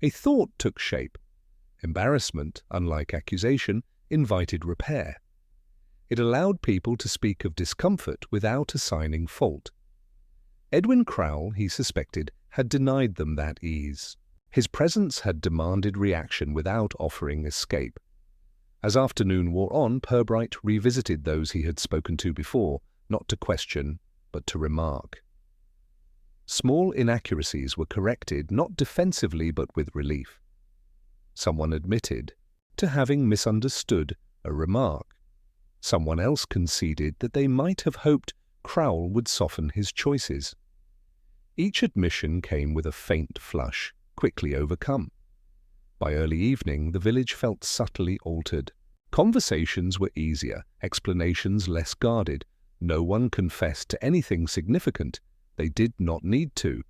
A thought took shape. Embarrassment, unlike accusation, invited repair. It allowed people to speak of discomfort without assigning fault. Edwin Crowell, he suspected, had denied them that ease. His presence had demanded reaction without offering escape. As afternoon wore on, Purbright revisited those he had spoken to before, not to question, but to remark. Small inaccuracies were corrected, not defensively but with relief. Someone admitted to having misunderstood a remark. Someone else conceded that they might have hoped Crowell would soften his choices. Each admission came with a faint flush, quickly overcome. By early evening, the village felt subtly altered. Conversations were easier, explanations less guarded. No one confessed to anything significant. They did not need to.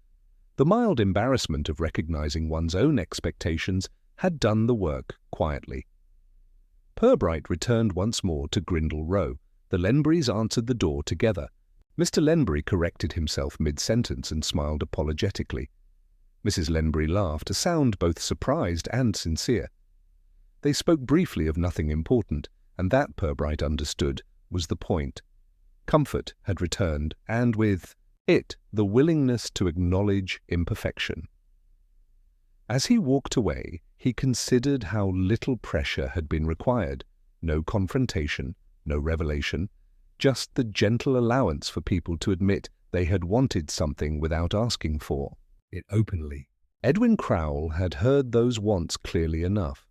The mild embarrassment of recognizing one's own expectations had done the work quietly. Purbright returned once more to Grindle Row. The Lenburys answered the door together. Mr. Lenbury corrected himself mid-sentence and smiled apologetically. Mrs. Lenbury laughed, a sound both surprised and sincere. They spoke briefly of nothing important, and that, Purbright understood, was the point. Comfort had returned, and with it, the willingness to acknowledge imperfection. As he walked away, he considered how little pressure had been required. No confrontation, no revelation, just the gentle allowance for people to admit they had wanted something without asking for it openly. Edwin Crowell had heard those wants clearly enough.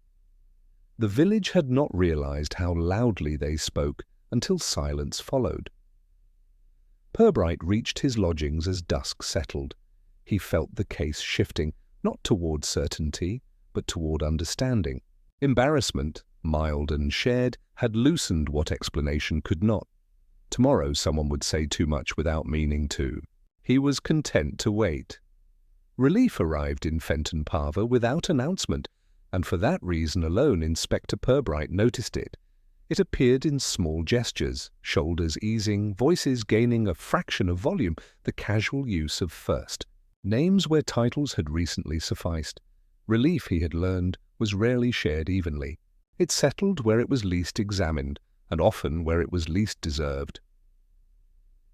The village had not realized how loudly they spoke until silence followed. Purbright reached his lodgings as dusk settled. He felt the case shifting, not toward certainty, but toward understanding. Embarrassment, mild and shared, had loosened what explanation could not. Tomorrow someone would say too much without meaning to. He was content to wait. Relief arrived in Fenton Parva without announcement, and for that reason alone Inspector Purbright noticed it. It appeared in small gestures, shoulders easing, voices gaining a fraction of volume, the casual use of first. Names where titles had recently sufficed. Relief, he had learned, was rarely shared evenly. It settled where it was least examined, and often where it was least deserved.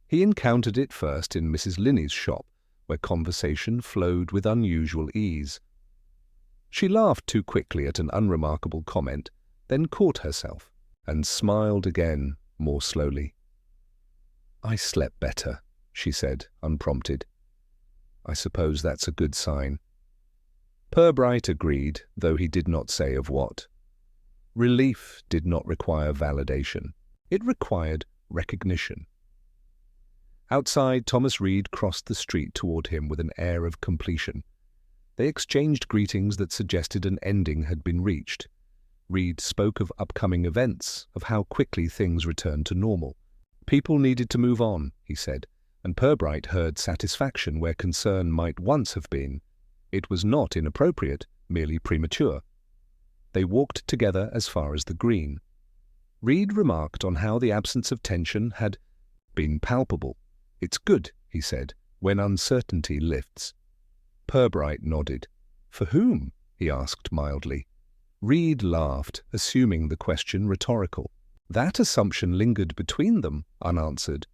He encountered it first in Mrs. Linney's shop, where conversation flowed with unusual ease. She laughed too quickly at an unremarkable comment, then caught herself, and smiled again, more slowly. "I slept better," she said, unprompted. "I suppose that's a good sign." Purbright agreed, though he did not say of what. Relief did not require validation. It required recognition. Outside, Thomas Reed crossed the street toward him with an air of completion. They exchanged greetings that suggested an ending had been reached. Reed spoke of upcoming events, of how quickly things returned to normal. People needed to move on, he said, and Purbright heard satisfaction where concern might once have been. It was not inappropriate, merely premature. They walked together as far as the green. Reed remarked on how the absence of tension had been palpable. "It's good," he said, "when uncertainty lifts." Purbright nodded. "For whom?" he asked mildly. Reed laughed, assuming the question rhetorical. That assumption lingered between them, unanswered.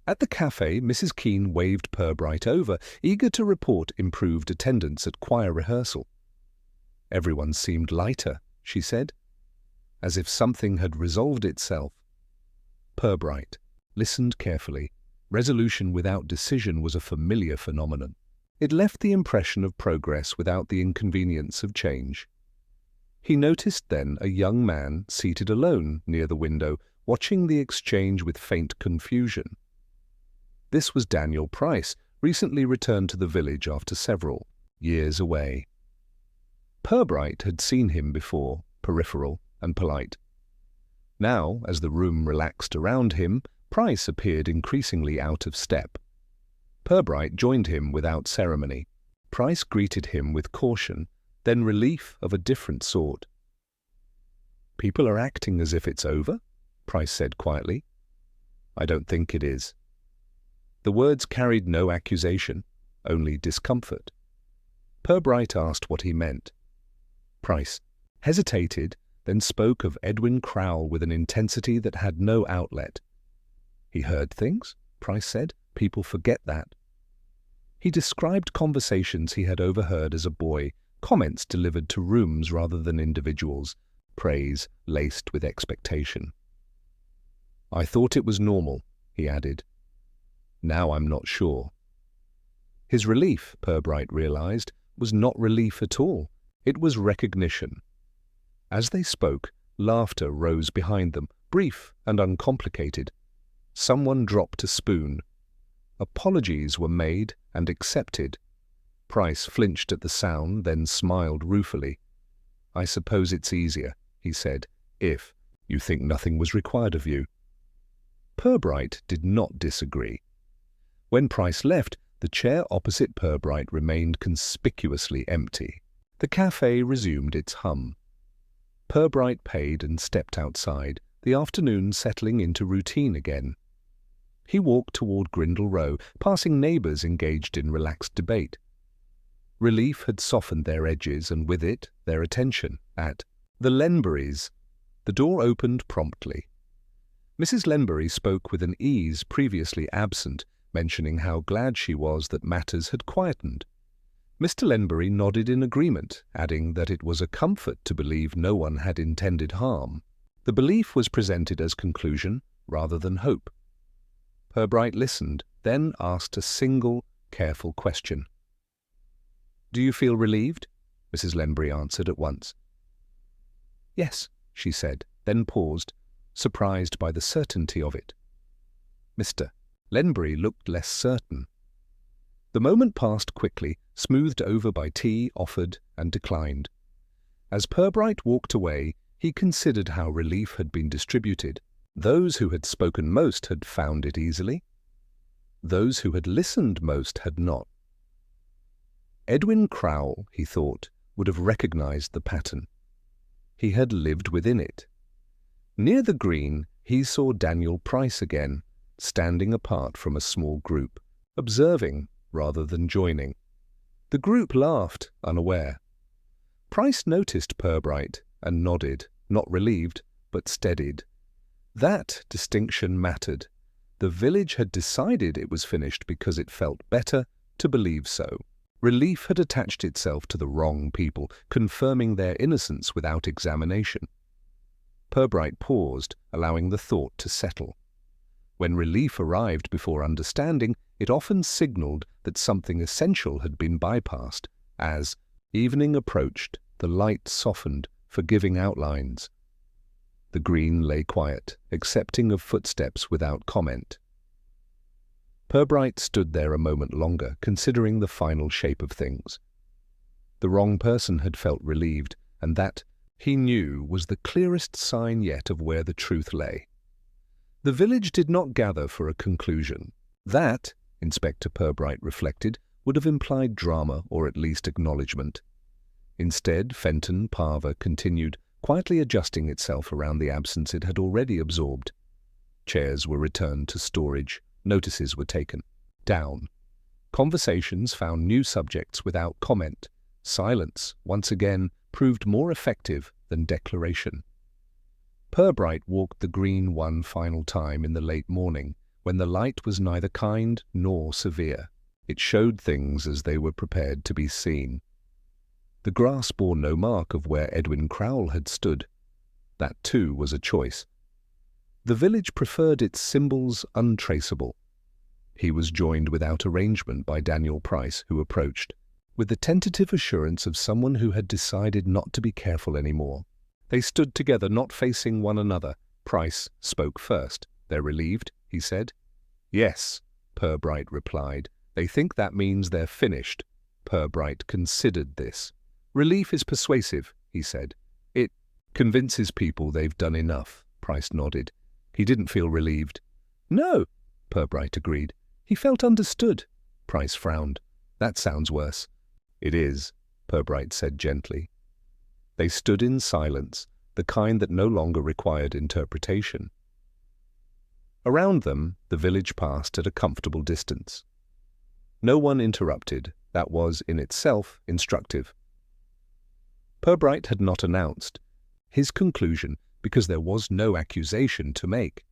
At the cafe, Mrs. Keene waved Purbright over, eager to report improved attendance at choir rehearsal. "Everyone seemed lighter," she said, as if something had resolved itself. Purbright listened carefully. Resolution without decision was a familiar phenomenon. It left the impression of progress without the inconvenience of change. He noticed then a young man seated alone near the window, watching the exchange with faint confusion. This was Daniel Price, recently returned to the village after several years away. Purbright had seen him before, peripheral and polite. Now, as the room relaxed around him, Price appeared increasingly out of step. Purbright joined him without ceremony. Price greeted him with caution, then relief of a different sort. "People are acting as if it's over?" Price said quietly. "I don't think it is." The words carried no accusation, only discomfort. Purbright asked what he meant. Price hesitated, then spoke of Edwin Crowell with an intensity that had no outlet. He heard things, Price said. People forget that. He described conversations he had overheard as a boy, comments delivered to rooms rather than individuals, praise laced with expectation. I thought it was normal, he added. Now I'm not sure. His relief, Purbright realized, was not relief at all. It was recognition. As they spoke, laughter rose behind them, brief and uncomplicated. Someone dropped a spoon. Apologies were made and accepted. Price flinched at the sound, then smiled ruefully. I suppose it's easier, he said, if you think nothing was required of you. Purbright did not disagree. When Price left, the chair opposite Purbright remained conspicuously empty. The cafe resumed its hum. Purbright paid and stepped outside, the afternoon settling into routine again. He walked toward Grindle Row, passing neighbours engaged in relaxed debate. Relief had softened their edges, and with it, their attention. At the Lenburys, the door opened promptly. Mrs. Lenbury spoke with an ease previously absent, mentioning how glad she was that matters had quietened. Mr. Lenbury nodded in agreement, adding that it was a comfort to believe no one had intended harm. The belief was presented as conclusion rather than hope. Purbright listened, then asked a single, careful question. Do you feel relieved? Mrs. Lenbury answered at once. Yes, she said, then paused, surprised by the certainty of it. Mr. Lenbury looked less certain. The moment passed quickly, smoothed over by tea offered and declined. As Purbright walked away, he considered how relief had been distributed. Those who had spoken most had found it easily. Those who had listened most had not. Edwin Crowell, he thought, would have recognized the pattern. He had lived within it. Near the green, he saw Daniel Price again, standing apart from a small group, observing rather than joining. The group laughed, unaware. Price noticed Purbright and nodded, not relieved, but steadied. That distinction mattered. The village had decided it was finished because it felt better to believe so. Relief had attached itself to the wrong people, confirming their innocence without examination. Purbright paused, allowing the thought to settle. When relief arrived before understanding, it often signaled that something essential had been bypassed. As evening approached, the light softened, forgiving outlines. The green lay quiet, accepting of footsteps without comment. Purbright stood there a moment longer, considering the final shape of things. The wrong person had felt relieved, and that, he knew, was the clearest sign yet of where the truth lay. The village did not gather for a conclusion. That, Inspector Purbright reflected, would have implied drama or at least acknowledgement. Instead, Fenton Parva continued, quietly adjusting itself around the absence it had already absorbed. Chairs were returned to storage, notices were taken. Down. Conversations found new subjects without comment. Silence, once again, proved more effective than declaration. Purbright walked the green one final time in the late morning, when the light was neither kind nor severe. It showed things as they were prepared to be seen. The grass bore no mark of where Edwin Crowell had stood. That, too, was a choice. The village preferred its symbols untraceable. He was joined without arrangement by Daniel Price, who approached, with the tentative assurance of someone who had decided not to be careful anymore. They stood together, not facing one another. Price spoke first. They're relieved, he said. Yes, Purbright replied. They think that means they're finished. Purbright considered this. Relief is persuasive, he said. It convinces people they've done enough. Price nodded. He didn't feel relieved. No, Purbright agreed. He felt understood. Price frowned. That sounds worse. It is, Purbright said gently. They stood in silence, the kind that no longer required interpretation. Around them, the village passed at a comfortable distance. No one interrupted. That was, in itself, instructive. Purbright had not announced his conclusion because there was no accusation to make.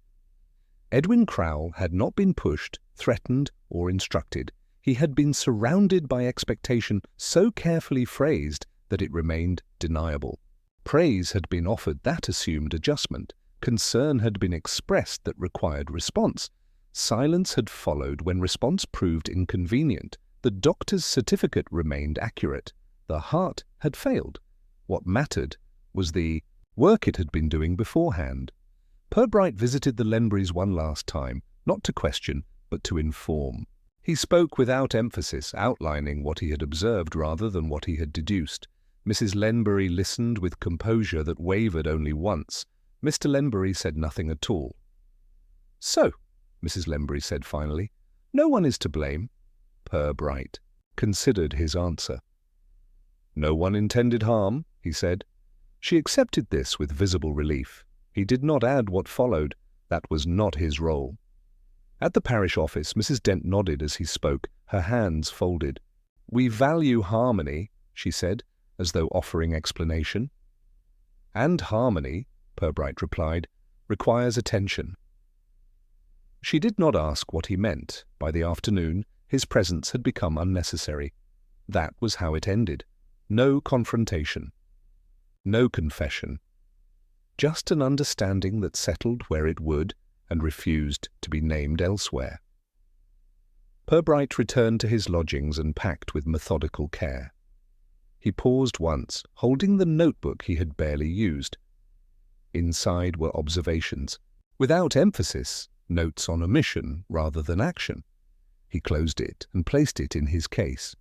Edwin Crowell had not been pushed, threatened, or instructed. He had been surrounded by expectation so carefully phrased that it remained deniable. Praise had been offered that assumed adjustment. Concern had been expressed that required response. Silence had followed when response proved inconvenient. The doctor's certificate remained accurate. The heart had failed. What mattered was the work it had been doing beforehand. Purbright visited the Lenburys one last time, not to question, but to inform. He spoke without emphasis, outlining what he had observed rather than what he had deduced. Mrs. Lenbury listened with composure that wavered only once. Mr. Lenbury said nothing at all. "So," Mrs. Lenbury said finally, "no one is to blame." Purbright considered his answer. "No one intended harm," he said. She accepted this with visible relief. He did not add what followed. That was not his role. At the parish office, Mrs. Dent nodded as he spoke, her hands folded. "We value harmony," she said, as though offering explanation. "And harmony," Purbright replied, "requires attention." She did not ask what he meant. By the afternoon, his presence had become unnecessary. That was how it ended. No confrontation. No confession. Just an understanding that settled where it would and refused to be named elsewhere. Purbright returned to his lodgings and packed with methodical care. He paused once, holding the notebook he had barely used. Inside were observations. Without emphasis, notes on omission rather than action. He closed it and placed it in his case.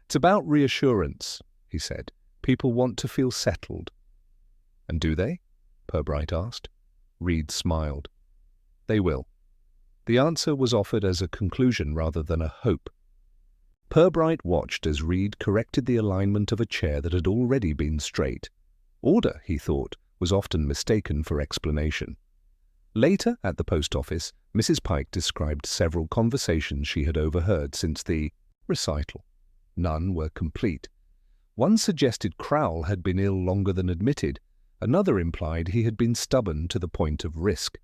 "It's about reassurance," he said. "People want to feel settled." "And do they?" Purbright asked. Reed smiled. "They will." The answer was offered as a conclusion rather than a hope. Purbright watched as Reed corrected the alignment of a chair that had already been straight. Order, he thought, was often mistaken for explanation. Later, at the post office, Mrs. Pike described several conversations she had overheard since the recital. None were complete. One suggested Crowell had been ill longer than admitted. Another implied he had been stubborn to the point of risk.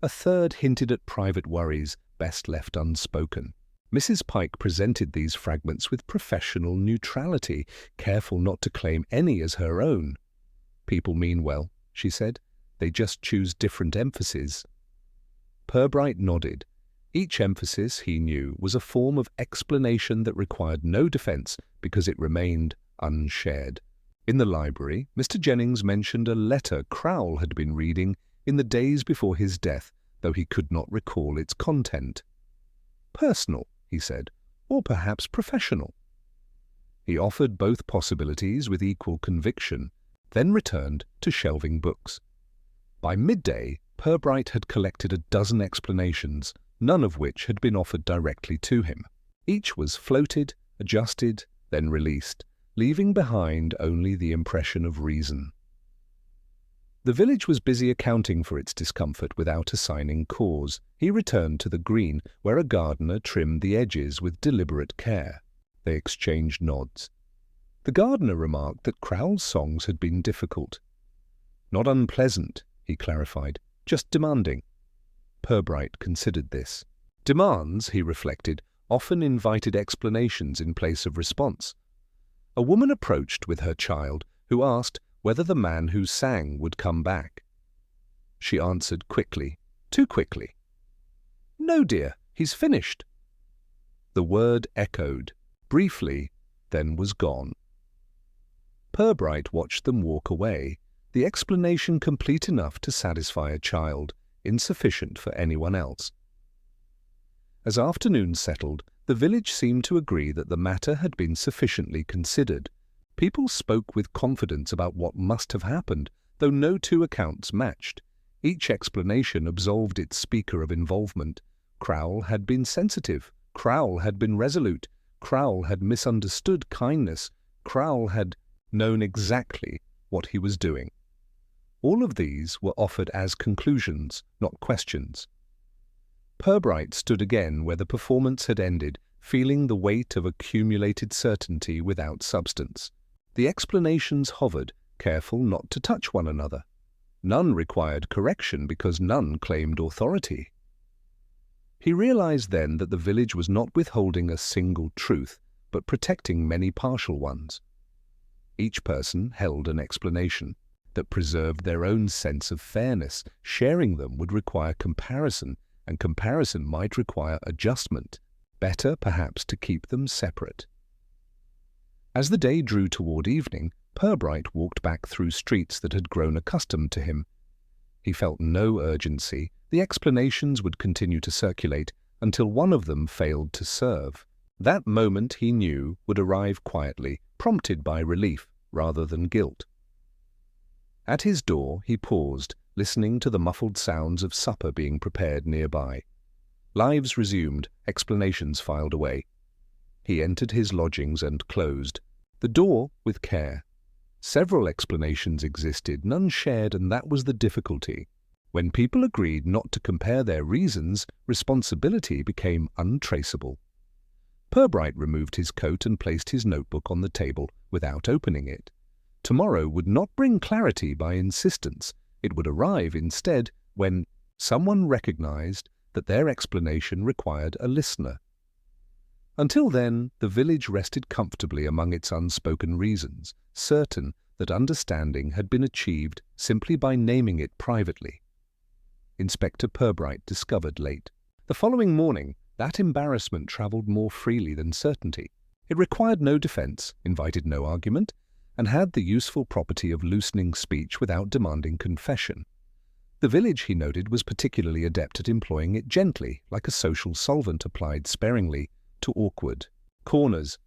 A third hinted at private worries, best left unspoken. Mrs. Pike presented these fragments with professional neutrality, careful not to claim any as her own. "People mean well," she said. "They just choose different emphases." Purbright nodded. Each emphasis, he knew, was a form of explanation that required no defense because it remained unshared. In the library, Mr. Jennings mentioned a letter Crowell had been reading in the days before his death, though he could not recall its content. "Personal," he said, "or perhaps professional." He offered both possibilities with equal conviction, then returned to shelving books. By midday, Purbright had collected a dozen explanations, none of which had been offered directly to him. Each was floated, adjusted, then released, leaving behind only the impression of reason. The village was busy accounting for its discomfort without assigning cause. He returned to the green, where a gardener trimmed the edges with deliberate care. They exchanged nods. The gardener remarked that Crowell's songs had been difficult. "Not unpleasant," he clarified, "just demanding." Purbright considered this. Demands, he reflected, often invited explanations in place of response. A woman approached with her child, who asked whether the man who sang would come back. She answered quickly, too quickly. "No, dear, he's finished." The word echoed, briefly, then was gone. Purbright watched them walk away, the explanation complete enough to satisfy a child, insufficient for anyone else. As afternoon settled, the village seemed to agree that the matter had been sufficiently considered. People spoke with confidence about what must have happened, though no two accounts matched. Each explanation absolved its speaker of involvement. Crowell had been sensitive. Crowell had been resolute. Crowell had misunderstood kindness. Crowell had known exactly what he was doing. All of these were offered as conclusions, not questions. Purbright stood again where the performance had ended, feeling the weight of accumulated certainty without substance. The explanations hovered, careful not to touch one another. None required correction because none claimed authority. He realized then that the village was not withholding a single truth, but protecting many partial ones. Each person held an explanation that preserved their own sense of fairness. Sharing them would require comparison, and comparison might require adjustment. Better, perhaps, to keep them separate. As the day drew toward evening, Purbright walked back through streets that had grown accustomed to him. He felt no urgency. The explanations would continue to circulate until one of them failed to serve. That moment, he knew, would arrive quietly, prompted by relief rather than guilt. At his door, he paused, listening to the muffled sounds of supper being prepared nearby. Lives resumed, explanations filed away. He entered his lodgings and closed the door with care. Several explanations existed, none shared, and that was the difficulty. When people agreed not to compare their reasons, responsibility became untraceable. Purbright removed his coat and placed his notebook on the table without opening it. Tomorrow would not bring clarity by insistence. It would arrive instead when someone recognized that their explanation required a listener. Until then, the village rested comfortably among its unspoken reasons, certain that understanding had been achieved simply by naming it privately. Inspector Purbright discovered late. The following morning, that embarrassment travelled more freely than certainty. It required no defence, invited no argument, and had the useful property of loosening speech without demanding confession. The village, he noted, was particularly adept at employing it gently, like a social solvent applied sparingly to awkward corners.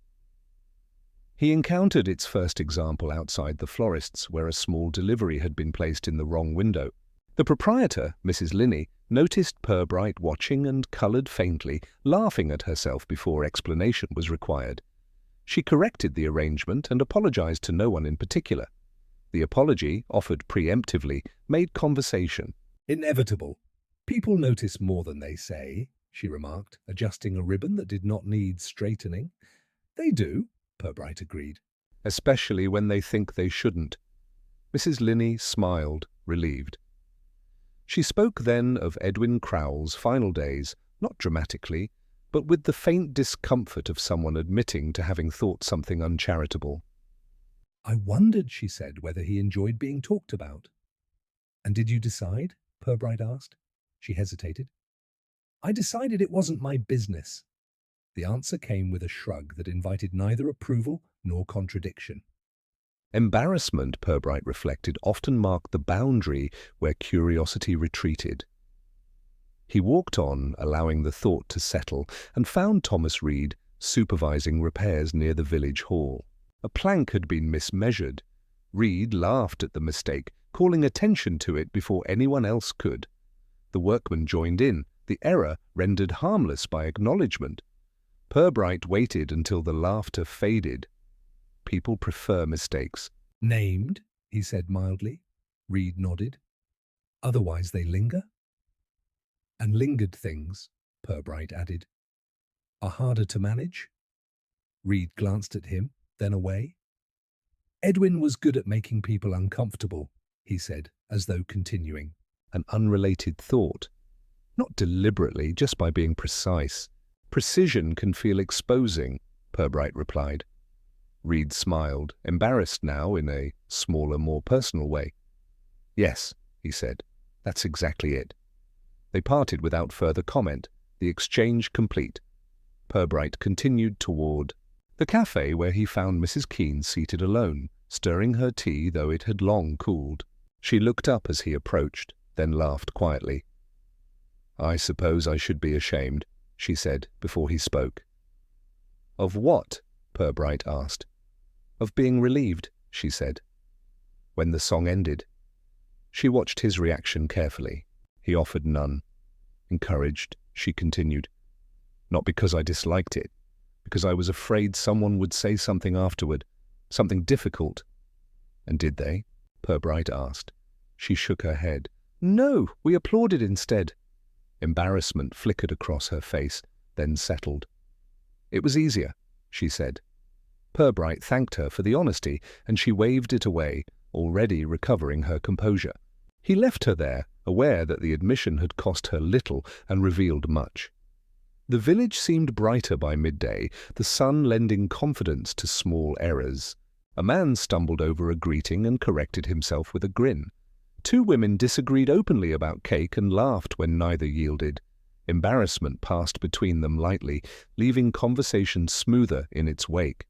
He encountered its first example outside the florist's, where a small delivery had been placed in the wrong window. The proprietor, Mrs. Linney, noticed Purbright watching and coloured faintly, laughing at herself before explanation was required. She corrected the arrangement and apologized to no one in particular. The apology, offered preemptively, made conversation inevitable. "People notice more than they say," she remarked, adjusting a ribbon that did not need straightening. "They do," Purbright agreed. "Especially when they think they shouldn't." Mrs. Linney smiled, relieved. She spoke then of Edwin Crowell's final days, not dramatically, but with the faint discomfort of someone admitting to having thought something uncharitable. "I wondered," she said, "whether he enjoyed being talked about." "And did you decide?" Purbright asked. She hesitated. "I decided it wasn't my business." The answer came with a shrug that invited neither approval nor contradiction. Embarrassment, Purbright reflected, often marked the boundary where curiosity retreated. He walked on, allowing the thought to settle, and found Thomas Reed supervising repairs near the village hall. A plank had been mismeasured. Reed laughed at the mistake, calling attention to it before anyone else could. The workman joined in, the error rendered harmless by acknowledgement. Purbright waited until the laughter faded. "People prefer mistakes." "Named," he said mildly. Reed nodded. "Otherwise they linger?" "And lingered things," Purbright added, "are harder to manage?" Reed glanced at him, then away. "Edwin was good at making people uncomfortable," he said, as though continuing an unrelated thought. "Not deliberately, just by being precise. Precision can feel exposing," Purbright replied. Reed smiled, embarrassed now in a smaller, more personal way. "Yes," he said, "that's exactly it." They parted without further comment, the exchange complete. Purbright continued toward the cafe where he found Mrs. Keene seated alone, stirring her tea though it had long cooled. She looked up as he approached, then laughed quietly. "I suppose I should be ashamed," she said before he spoke. "Of what?" Purbright asked. "Of being relieved," she said. When the song ended, she watched his reaction carefully. He offered none. Encouraged, she continued, "Not because I disliked it, because I was afraid someone would say something afterward, something difficult." "And did they?" Purbright asked. She shook her head. "No, we applauded instead." Embarrassment flickered across her face, then settled. "It was easier," she said. Purbright thanked her for the honesty, and she waved it away, already recovering her composure. He left her there, aware that the admission had cost her little and revealed much. The village seemed brighter by midday, the sun lending confidence to small errors. A man stumbled over a greeting and corrected himself with a grin. Two women disagreed openly about cake and laughed when neither yielded. Embarrassment passed between them lightly, leaving conversation smoother in its wake.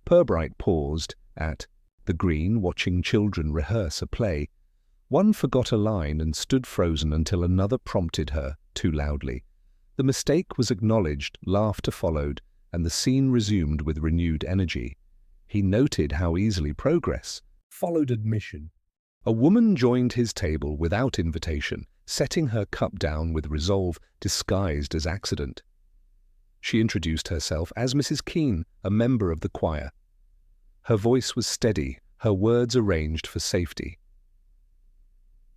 Purbright paused at the green, watching children rehearse a play. One forgot a line and stood frozen until another prompted her, too loudly. The mistake was acknowledged, laughter followed, and the scene resumed with renewed energy. He noted how easily progress followed admission. A woman joined his table without invitation, setting her cup down with resolve disguised as accident. She introduced herself as Mrs. Keene, a member of the choir. Her voice was steady, her words arranged for safety.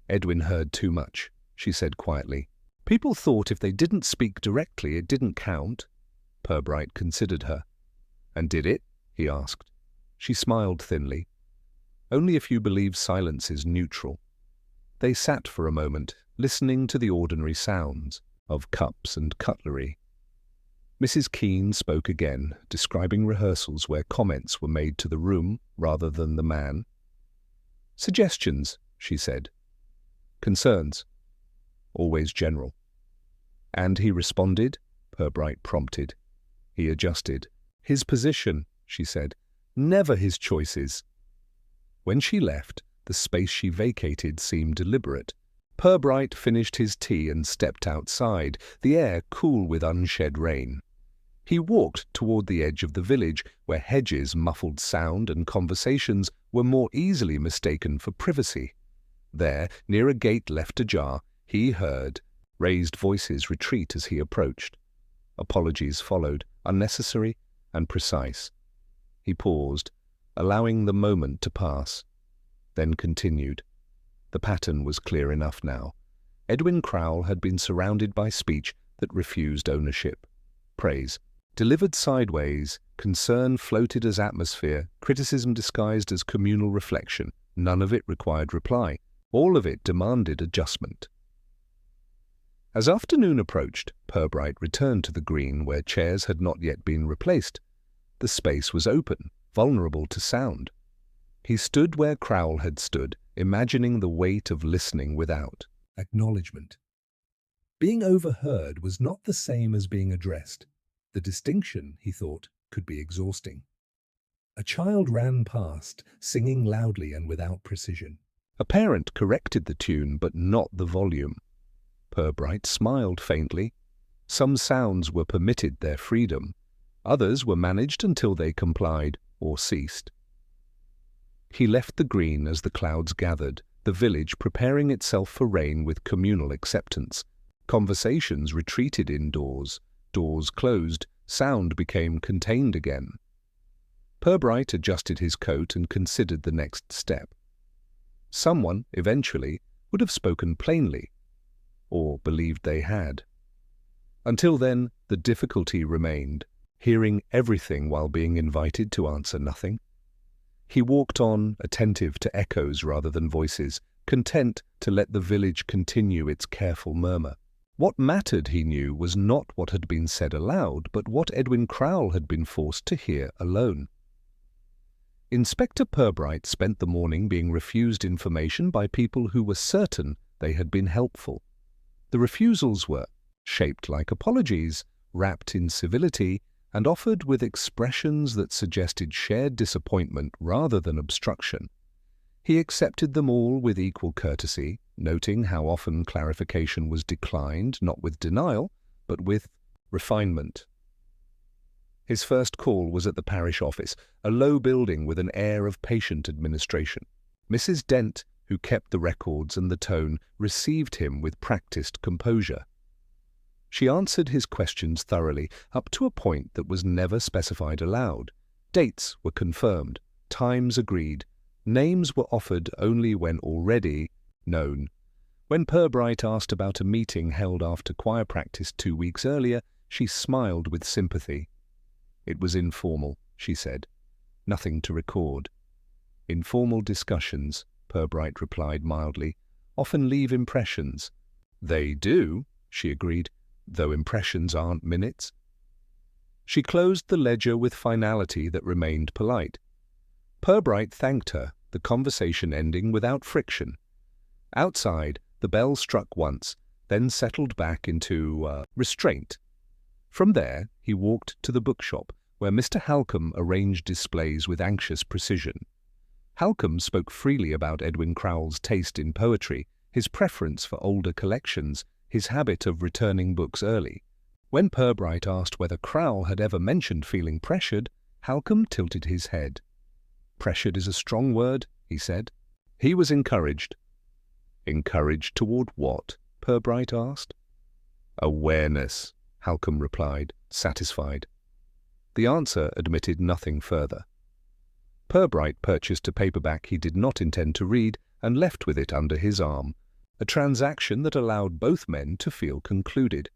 "Edwin heard too much," she said quietly. "People thought if they didn't speak directly, it didn't count." Purbright considered her. "And did it?" he asked. She smiled thinly. "Only if you believe silence is neutral." They sat for a moment, listening to the ordinary sounds of cups and cutlery. Mrs. Keene spoke again, describing rehearsals where comments were made to the room rather than the man. "Suggestions," she said. "Concerns." "Always general." "And he responded?" Purbright prompted. He adjusted. "His position," she said. "Never his choices." When she left, the space she vacated seemed deliberate. Purbright finished his tea and stepped outside, the air cool with unshed rain. He walked toward the edge of the village, where hedges muffled sound and conversations were more easily mistaken for privacy. There, near a gate left ajar, he heard raised voices retreat as he approached. Apologies followed, unnecessary and precise. He paused, allowing the moment to pass, then continued. The pattern was clear enough now. Edwin Crowell had been surrounded by speech that refused ownership. Praise delivered sideways, concern floated as atmosphere, criticism disguised as communal reflection. None of it required reply. All of it demanded adjustment. As afternoon approached, Purbright returned to the green where chairs had not yet been replaced. The space was open, vulnerable to sound. He stood where Crowell had stood, imagining the weight of listening without acknowledgement. Being overheard was not the same as being addressed. The distinction, he thought, could be exhausting. A child ran past, singing loudly and without precision. A parent corrected the tune, but not the volume. Purbright smiled faintly. Some sounds were permitted their freedom. Others were managed until they complied or ceased. He left the green as the clouds gathered, the village preparing itself for rain with communal acceptance. Conversations retreated indoors. Doors closed. Sound became contained again. Purbright adjusted his coat and considered the next step. Someone, eventually, would have spoken plainly, or believed they had. Until then, the difficulty remained, hearing everything while being invited to answer nothing. He walked on, attentive to echoes rather than voices, content to let the village continue its careful murmur. What mattered, he knew, was not what had been said aloud, but what Edwin Crowell had been forced to hear alone. Inspector Purbright spent the morning being refused information by people who were certain they had been helpful. The refusals were shaped like apologies, wrapped in civility, and offered with expressions that suggested shared disappointment rather than obstruction. He accepted them all with equal courtesy, noting how often clarification was declined, not with denial, but with refinement. His first call was at the parish office, a low building with an air of patient administration. Mrs. Dent, who kept the records and the tone, received him with practiced composure. She answered his questions thoroughly, up to a point that was never specified aloud. Dates were confirmed, times agreed, names were offered only when already known. When Purbright asked about a meeting held after choir practice 2 weeks earlier, She smiled with sympathy. "It was informal," she said. "Nothing to record." "Informal discussions," Purbright replied mildly, "often leave impressions." "They do," she agreed, "though impressions aren't minutes." She closed the ledger with finality that remained polite. Purbright thanked her, the conversation ending without friction. Outside, the bell struck once, then settled back into restraint. From there, he walked to the bookshop, where Mr. Halcombe arranged displays with anxious precision. Halcombe spoke freely about Edwin Crowell's taste in poetry, his preference for older collections, his habit of returning books early. When Purbright asked whether Crowell had ever mentioned feeling pressured, Halcombe tilted his head. "Pressured is a strong word," he said. He was encouraged. "Encouraged toward what?" Purbright asked. "Awareness," Halcombe replied, satisfied. The answer admitted nothing further. Purbright purchased a paperback he did not intend to read and left with it under his arm, a transaction that allowed both men to feel concluded.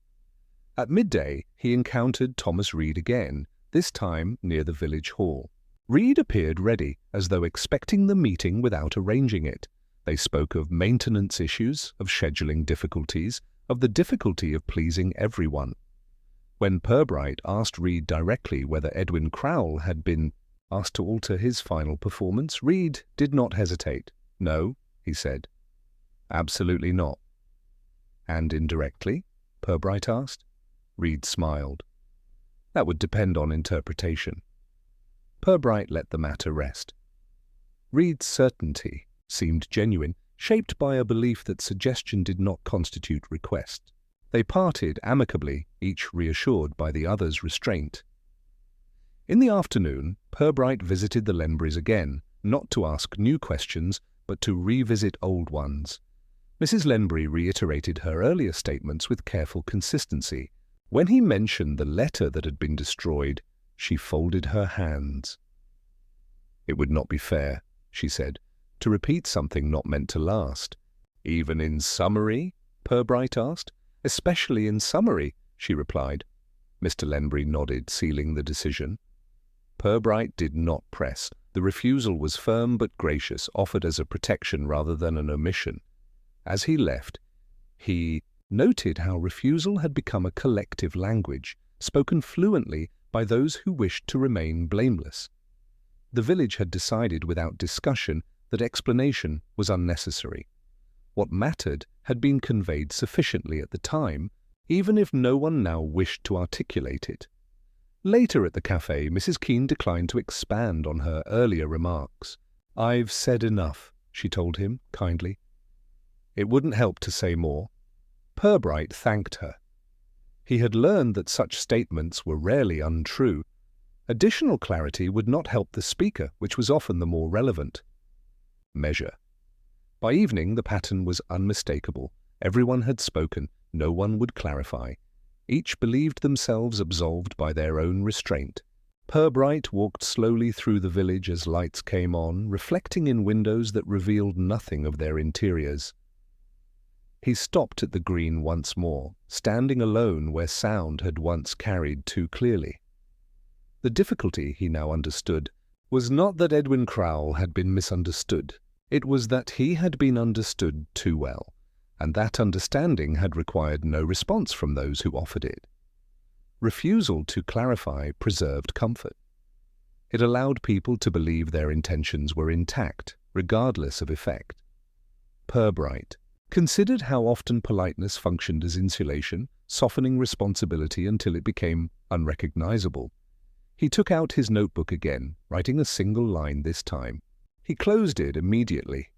At midday, he encountered Thomas Reed again, this time near the village hall. Reed appeared ready, as though expecting the meeting without arranging it. They spoke of maintenance issues, of scheduling difficulties, of the difficulty of pleasing everyone. When Purbright asked Reed directly whether Edwin Crowell had been asked to alter his final performance, Reed did not hesitate. "No," he said. "Absolutely not." "And indirectly?" Purbright asked. Reed smiled. "That would depend on interpretation." Purbright let the matter rest. Reed's certainty seemed genuine, shaped by a belief that suggestion did not constitute request. They parted amicably, each reassured by the other's restraint. In the afternoon, Purbright visited the Lenburys again, not to ask new questions, but to revisit old ones. Mrs. Lenbury reiterated her earlier statements with careful consistency. When he mentioned the letter that had been destroyed, she folded her hands. "It would not be fair," she said, "to repeat something not meant to last." "Even in summary?" Purbright asked. "Especially in summary," she replied. Mr. Lenbury nodded, sealing the decision. Purbright did not press. The refusal was firm but gracious, offered as a protection rather than an omission. As he left, he noted how refusal had become a collective language, spoken fluently by those who wished to remain blameless. The village had decided without discussion that explanation was unnecessary. What mattered had been conveyed sufficiently at the time, even if no one now wished to articulate it. Later at the cafe, Mrs. Keene declined to expand on her earlier remarks. "I've said enough," she told him kindly. It wouldn't help to say more. Purbright thanked her. He had learned that such statements were rarely untrue. Additional clarity would not help the speaker, which was often the more relevant. Measure. By evening, the pattern was unmistakable. Everyone had spoken. No one would clarify. Each believed themselves absolved by their own restraint. Purbright walked slowly through the village as lights came on, reflecting in windows that revealed nothing of their interiors. He stopped at the green once more, standing alone where sound had once carried too clearly. The difficulty, he now understood, was not that Edwin Crowell had been misunderstood. It was that he had been understood too well, and that understanding had required no response from those who offered it. Refusal to clarify preserved comfort. It allowed people to believe their intentions were intact, regardless of effect. Purbright considered how often politeness functioned as insulation, softening responsibility until it became unrecognizable. He took out his notebook again, writing a single line this time. He closed it immediately.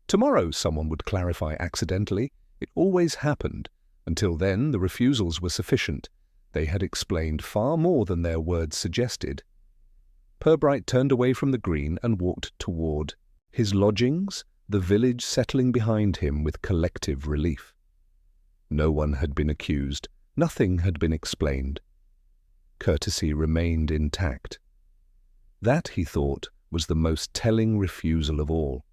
Tomorrow someone would clarify accidentally. It always happened. Until then, the refusals were sufficient. They had explained far more than their words suggested. Purbright turned away from the green and walked toward his lodgings, the village settling behind him with collective relief. No one had been accused. Nothing had been explained. Courtesy remained intact. That, he thought, was the most telling refusal of all.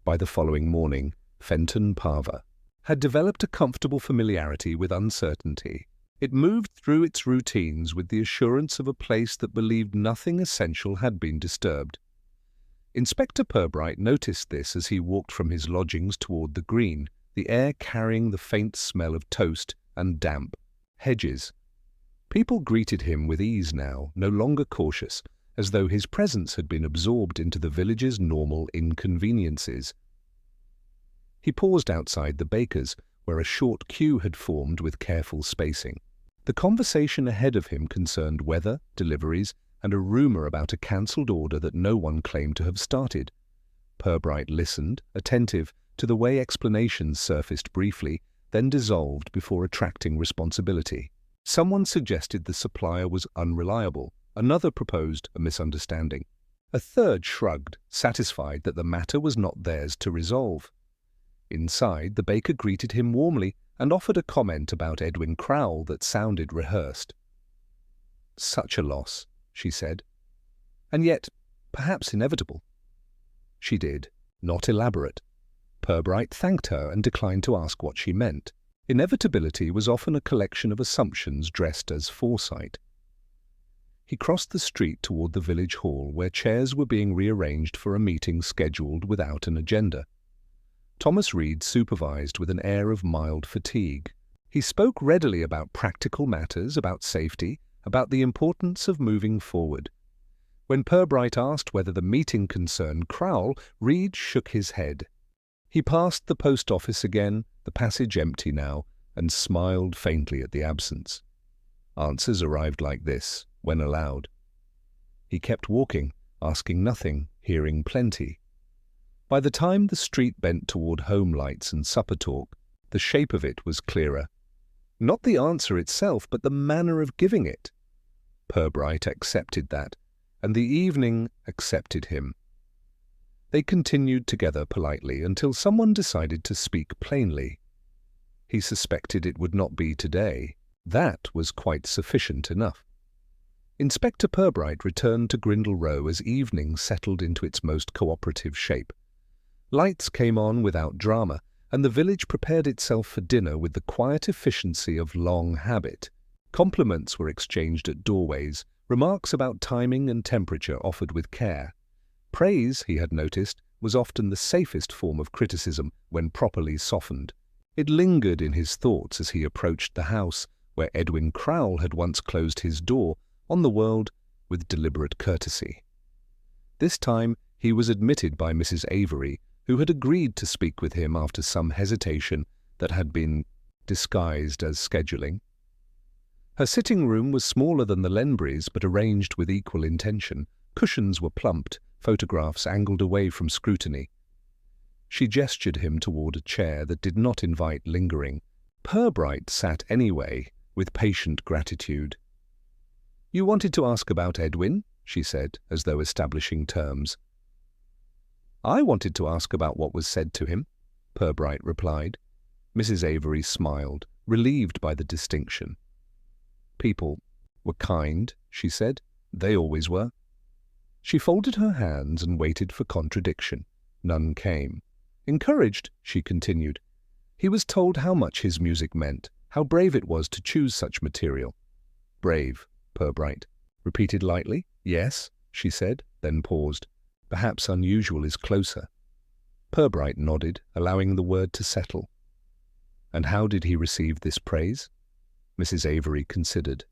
By the following morning, Fenton Parva had developed a comfortable familiarity with uncertainty. It moved through its routines with the assurance of a place that believed nothing essential had been disturbed. Inspector Purbright noticed this as he walked from his lodgings toward the green, the air carrying the faint smell of toast and damp hedges. People greeted him with ease now, no longer cautious, as though his presence had been absorbed into the village's normal inconveniences. He paused outside the baker's, where a short queue had formed with careful spacing. The conversation ahead of him concerned weather, deliveries, and a rumor about a cancelled order that no one claimed to have started. Purbright listened, attentive to the way explanations surfaced briefly, then dissolved before attracting responsibility. Someone suggested the supplier was unreliable. Another proposed a misunderstanding. A third shrugged, satisfied that the matter was not theirs to resolve. Inside, the baker greeted him warmly and offered a comment about Edwin Crowell that sounded rehearsed. "Such a loss," she said. "And yet, perhaps inevitable." She did, not elaborate. Purbright thanked her and declined to ask what she meant. Inevitability was often a collection of assumptions dressed as foresight. He crossed the street toward the village hall where chairs were being rearranged for a meeting scheduled without an agenda. Thomas Reed supervised with an air of mild fatigue. He spoke readily about practical matters, about safety, about the importance of moving forward. When Purbright asked whether the meeting concerned Crowell, Reed shook his head. He passed the post office again, the passage empty now, and smiled faintly at the absence. Answers arrived like this, when allowed. He kept walking, asking nothing, hearing plenty. By the time the street bent toward home lights and supper talk, the shape of it was clearer. Not the answer itself, but the manner of giving it. Purbright accepted that, and the evening accepted him. They continued together politely until someone decided to speak plainly. He suspected it would not be today. That was quite sufficient enough. Inspector Purbright returned to Grindle Row as evening settled into its most cooperative shape. Lights came on without drama, and the village prepared itself for dinner with the quiet efficiency of long habit. Compliments were exchanged at doorways, remarks about timing and temperature offered with care. Praise, he had noticed, was often the safest form of criticism when properly softened. It lingered in his thoughts as he approached the house where Edwin Crowell had once closed his door on the world with deliberate courtesy. This time he was admitted by Mrs. Avery, who had agreed to speak with him after some hesitation that had been disguised as scheduling. Her sitting room was smaller than the Lenburys, but arranged with equal intention. Cushions were plumped, photographs angled away from scrutiny. She gestured him toward a chair that did not invite lingering. Purbright sat anyway, with patient gratitude. "You wanted to ask about Edwin?" she said, as though establishing terms. "I wanted to ask about what was said to him," Purbright replied. Mrs. Avery smiled, relieved by the distinction. "People were kind," she said. "They always were." She folded her hands and waited for contradiction. None came. Encouraged, she continued. He was told how much his music meant, how brave it was to choose such material. "Brave," Purbright repeated lightly. "Yes," she said, then paused. "Perhaps unusual is closer." Purbright nodded, allowing the word to settle. "And how did he receive this praise?" Mrs. Avery considered.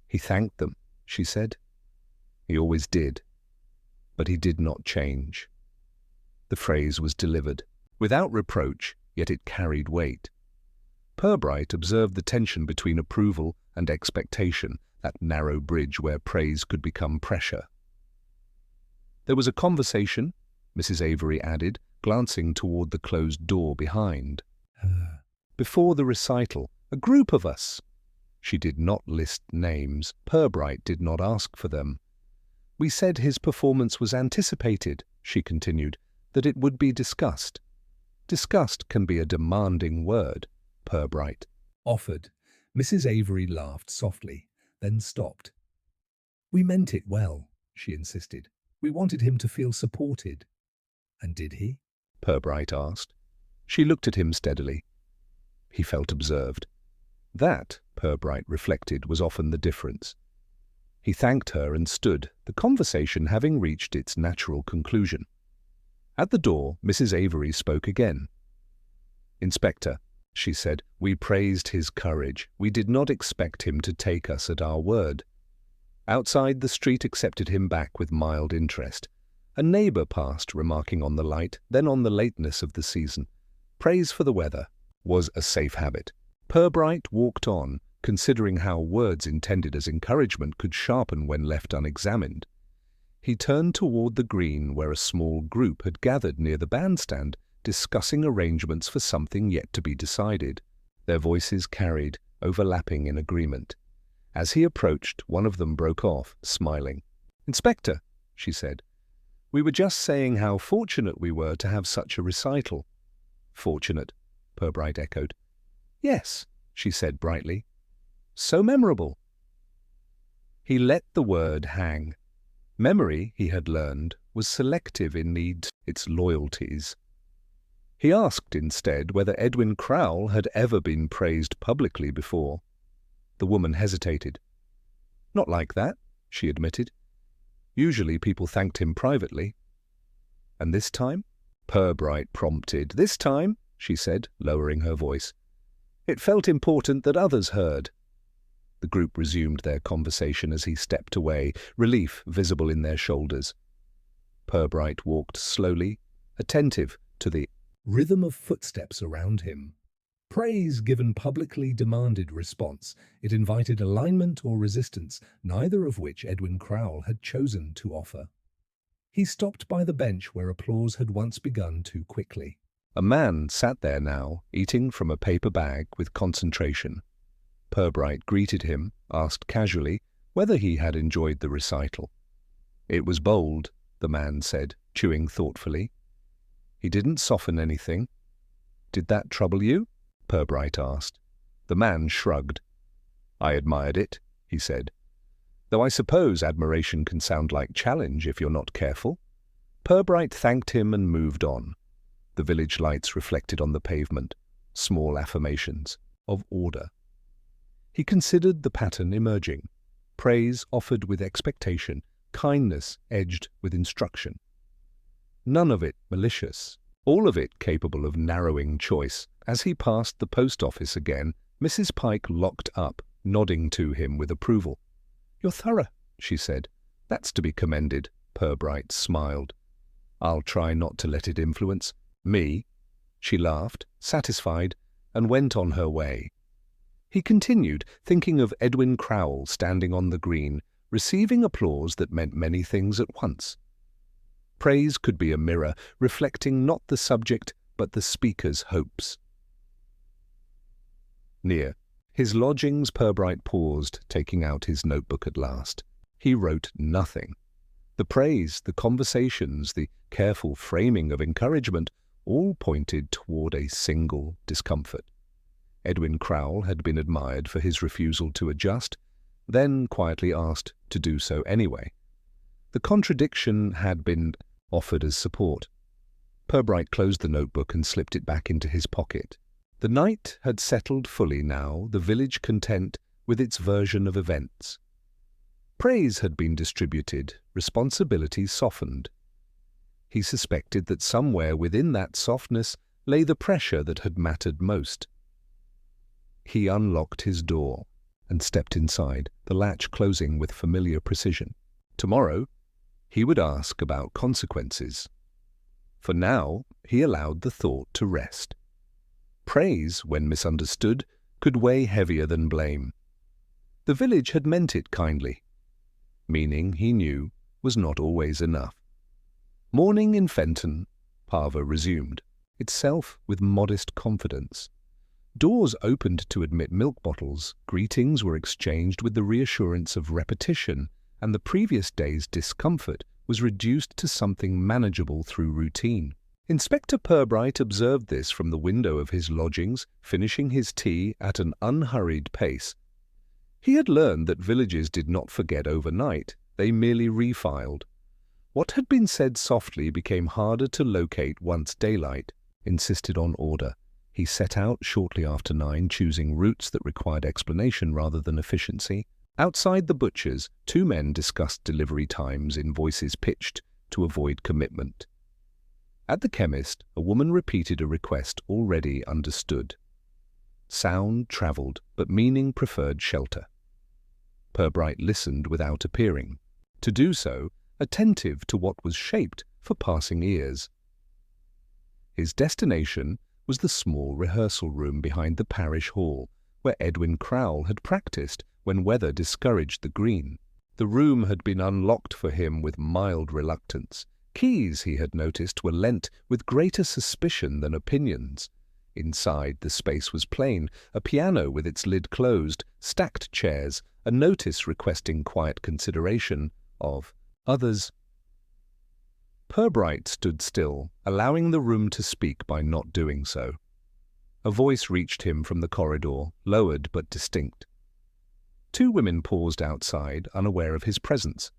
"He thanked them," she said. "He always did. But he did not change." The phrase was delivered, without reproach, yet it carried weight. Purbright observed the tension between approval and expectation, that narrow bridge where praise could become pressure. "There was a conversation," Mrs. Avery added, glancing toward the closed door behind. "Before the recital, a group of us." She did not list names. Purbright did not ask for them. "We said his performance was anticipated," she continued, "that it would be discussed." "Discussed can be a demanding word," Purbright offered. Mrs. Avery laughed softly, then stopped. "We meant it well," she insisted. "We wanted him to feel supported." "And did he?" Purbright asked. She looked at him steadily. He felt observed. That, Purbright reflected, was often the difference. He thanked her and stood, the conversation having reached its natural conclusion. At the door, Mrs. Avery spoke again. "Inspector," she said, "we praised his courage. We did not expect him to take us at our word." Outside, the street accepted him back with mild interest. A neighbour passed, remarking on the light, then on the lateness of the season. Praise for the weather was a safe habit. Purbright walked on, considering how words intended as encouragement could sharpen when left unexamined. He turned toward the green where a small group had gathered near the bandstand, discussing arrangements for something yet to be decided. Their voices carried, overlapping in agreement. As he approached, one of them broke off, smiling. "Inspector," she said, "we were just saying how fortunate we were to have such a recital." "Fortunate," Purbright echoed. "Yes," she said brightly. "So memorable." He let the word hang. Memory, he had learned, was selective in its loyalties. He asked instead whether Edwin Crowell had ever been praised publicly before. The woman hesitated. "Not like that," she admitted. "Usually people thanked him privately." "And this time?" Purbright prompted. "This time," she said, lowering her voice, "it felt important that others heard." The group resumed their conversation as he stepped away, relief visible in their shoulders. Purbright walked slowly, attentive to the rhythm of footsteps around him. Praise given publicly demanded response. It invited alignment or resistance, neither of which Edwin Crowell had chosen to offer. He stopped by the bench where applause had once begun too quickly. A man sat there now, eating from a paper bag with concentration. Purbright greeted him, asked casually whether he had enjoyed the recital. "It was bold," the man said, chewing thoughtfully. He didn't soften anything. "Did that trouble you?" Purbright asked. The man shrugged. "I admired it," he said. "Though I suppose admiration can sound like challenge if you're not careful." Purbright thanked him and moved on. The village lights reflected on the pavement, small affirmations of order. He considered the pattern emerging. Praise offered with expectation, kindness edged with instruction. None of it malicious, all of it capable of narrowing choice. As he passed the post office again, Mrs. Pike locked up, nodding to him with approval. "You're thorough," she said. "That's to be commended," Purbright smiled. "I'll try not to let it influence me." She laughed, satisfied, and went on her way. He continued, thinking of Edwin Crowell standing on the green, receiving applause that meant many things at once. Praise could be a mirror, reflecting not the subject, but the speaker's hopes. Near his lodgings, Purbright paused, taking out his notebook at last. He wrote nothing. The praise, the conversations, the careful framing of encouragement all pointed toward a single discomfort. Edwin Crowell had been admired for his refusal to adjust, then quietly asked to do so anyway. The contradiction had been offered as support. Purbright closed the notebook and slipped it back into his pocket. The night had settled fully now, the village content with its version of events. Praise had been distributed, responsibility softened. He suspected that somewhere within that softness lay the pressure that had mattered most. He unlocked his door and stepped inside, the latch closing with familiar precision. Tomorrow, he would ask about consequences. For now, he allowed the thought to rest. Praise, when misunderstood, could weigh heavier than blame. The village had meant it kindly. Meaning, he knew, was not always enough. Morning in Fenton, Parva resumed, itself with modest confidence. Doors opened to admit milk bottles, greetings were exchanged with the reassurance of repetition, and the previous day's discomfort was reduced to something manageable through routine. Inspector Purbright observed this from the window of his lodgings, finishing his tea at an unhurried pace. He had learned that villages did not forget overnight, they merely refiled. What had been said softly became harder to locate once daylight insisted on order. He set out shortly after 9, choosing routes that required explanation rather than efficiency. Outside the butcher's, 2 men discussed delivery times in voices pitched to avoid commitment. At the chemist, a woman repeated a request already understood. Sound travelled, but meaning preferred shelter. Purbright listened without appearing. To do so, attentive to what was shaped for passing ears. His destination was the small rehearsal room behind the parish hall, where Edwin Crowle had practised when weather discouraged the green. The room had been unlocked for him with mild reluctance. Keys, he had noticed, were lent with greater suspicion than opinions. Inside, the space was plain, a piano with its lid closed, stacked chairs, a notice requesting quiet consideration of others. Purbright stood still, allowing the room to speak by not doing so. A voice reached him from the corridor, lowered but distinct. 2 women paused outside, unaware of his presence.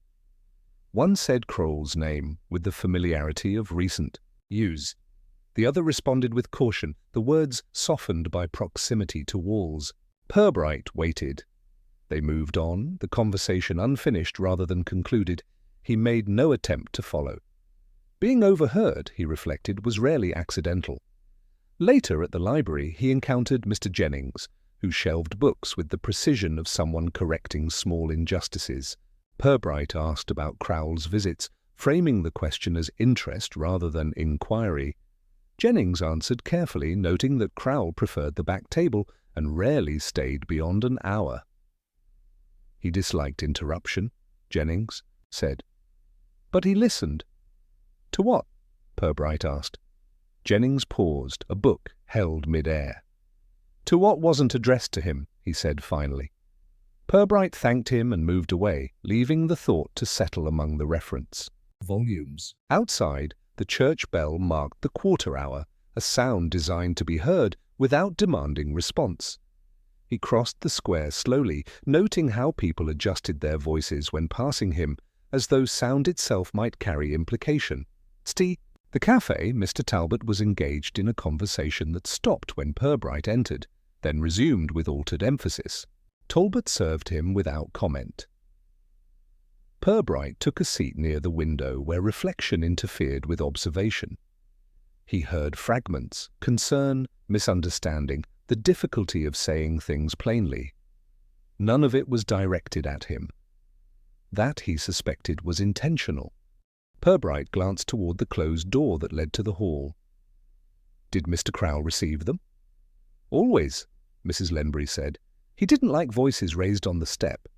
One said Crowle's name with the familiarity of recent use. The other responded with caution, the words softened by proximity to walls. Purbright waited. They moved on, the conversation unfinished rather than concluded. He made no attempt to follow. Being overheard, he reflected, was rarely accidental. Later at the library, he encountered Mr. Jennings, who shelved books with the precision of someone correcting small injustices. Purbright asked about Crowle's visits, framing the question as interest rather than inquiry. Jennings answered carefully, noting that Crowle preferred the back table and rarely stayed beyond an hour. He disliked interruption, Jennings said. But he listened. To what? Purbright asked. Jennings paused, a book held mid-air. To what wasn't addressed to him, he said finally. Purbright thanked him and moved away, leaving the thought to settle among the reference volumes. Outside, the church bell marked the quarter hour, a sound designed to be heard without demanding response. He crossed the square slowly, noting how people adjusted their voices when passing him, as though sound itself might carry implication. The cafe, Mr. Talbot was engaged in a conversation that stopped when Purbright entered, then resumed with altered emphasis. Talbot served him without comment. Purbright took a seat near the window where reflection interfered with observation. He heard fragments, concern, misunderstanding, the difficulty of saying things plainly. None of it was directed at him. That, he suspected, was intentional. Purbright glanced toward the closed door that led to the hall. Did Mr. Crowle receive them? Always, Mrs. Lenbury said. He didn't like voices raised on the step.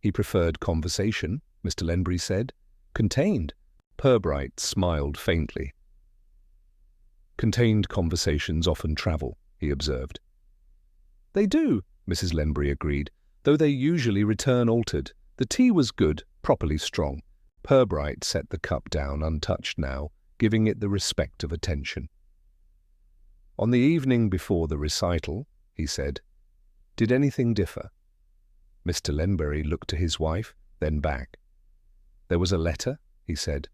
He preferred conversation, Mr. Lenbury said. Contained. Purbright smiled faintly. Contained conversations often travel, he observed. They do, Mrs. Lenbury agreed, though they usually return altered. The tea was good, properly strong. Purbright set the cup down untouched now, giving it the respect of attention. On the evening before the recital, he said, did anything differ? Mr. Lenbury looked to his wife, then back. There was a letter, he said.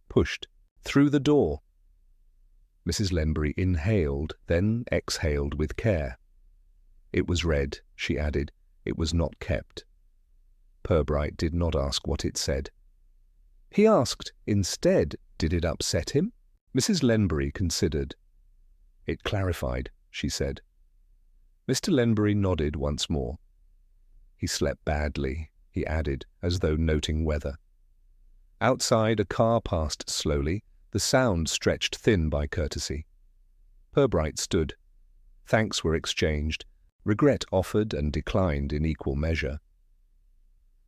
Pushed. Through the door. Mrs. Lenbury inhaled, then exhaled with care. It was read, she added. It was not kept. Purbright did not ask what it said. He asked, instead, did it upset him? Mrs. Lenbury considered. It clarified, she said. Mr. Lenbury nodded once more. He slept badly, he added, as though noting weather. Outside, a car passed slowly, the sound stretched thin by courtesy. Purbright stood. Thanks were exchanged, regret offered and declined in equal measure.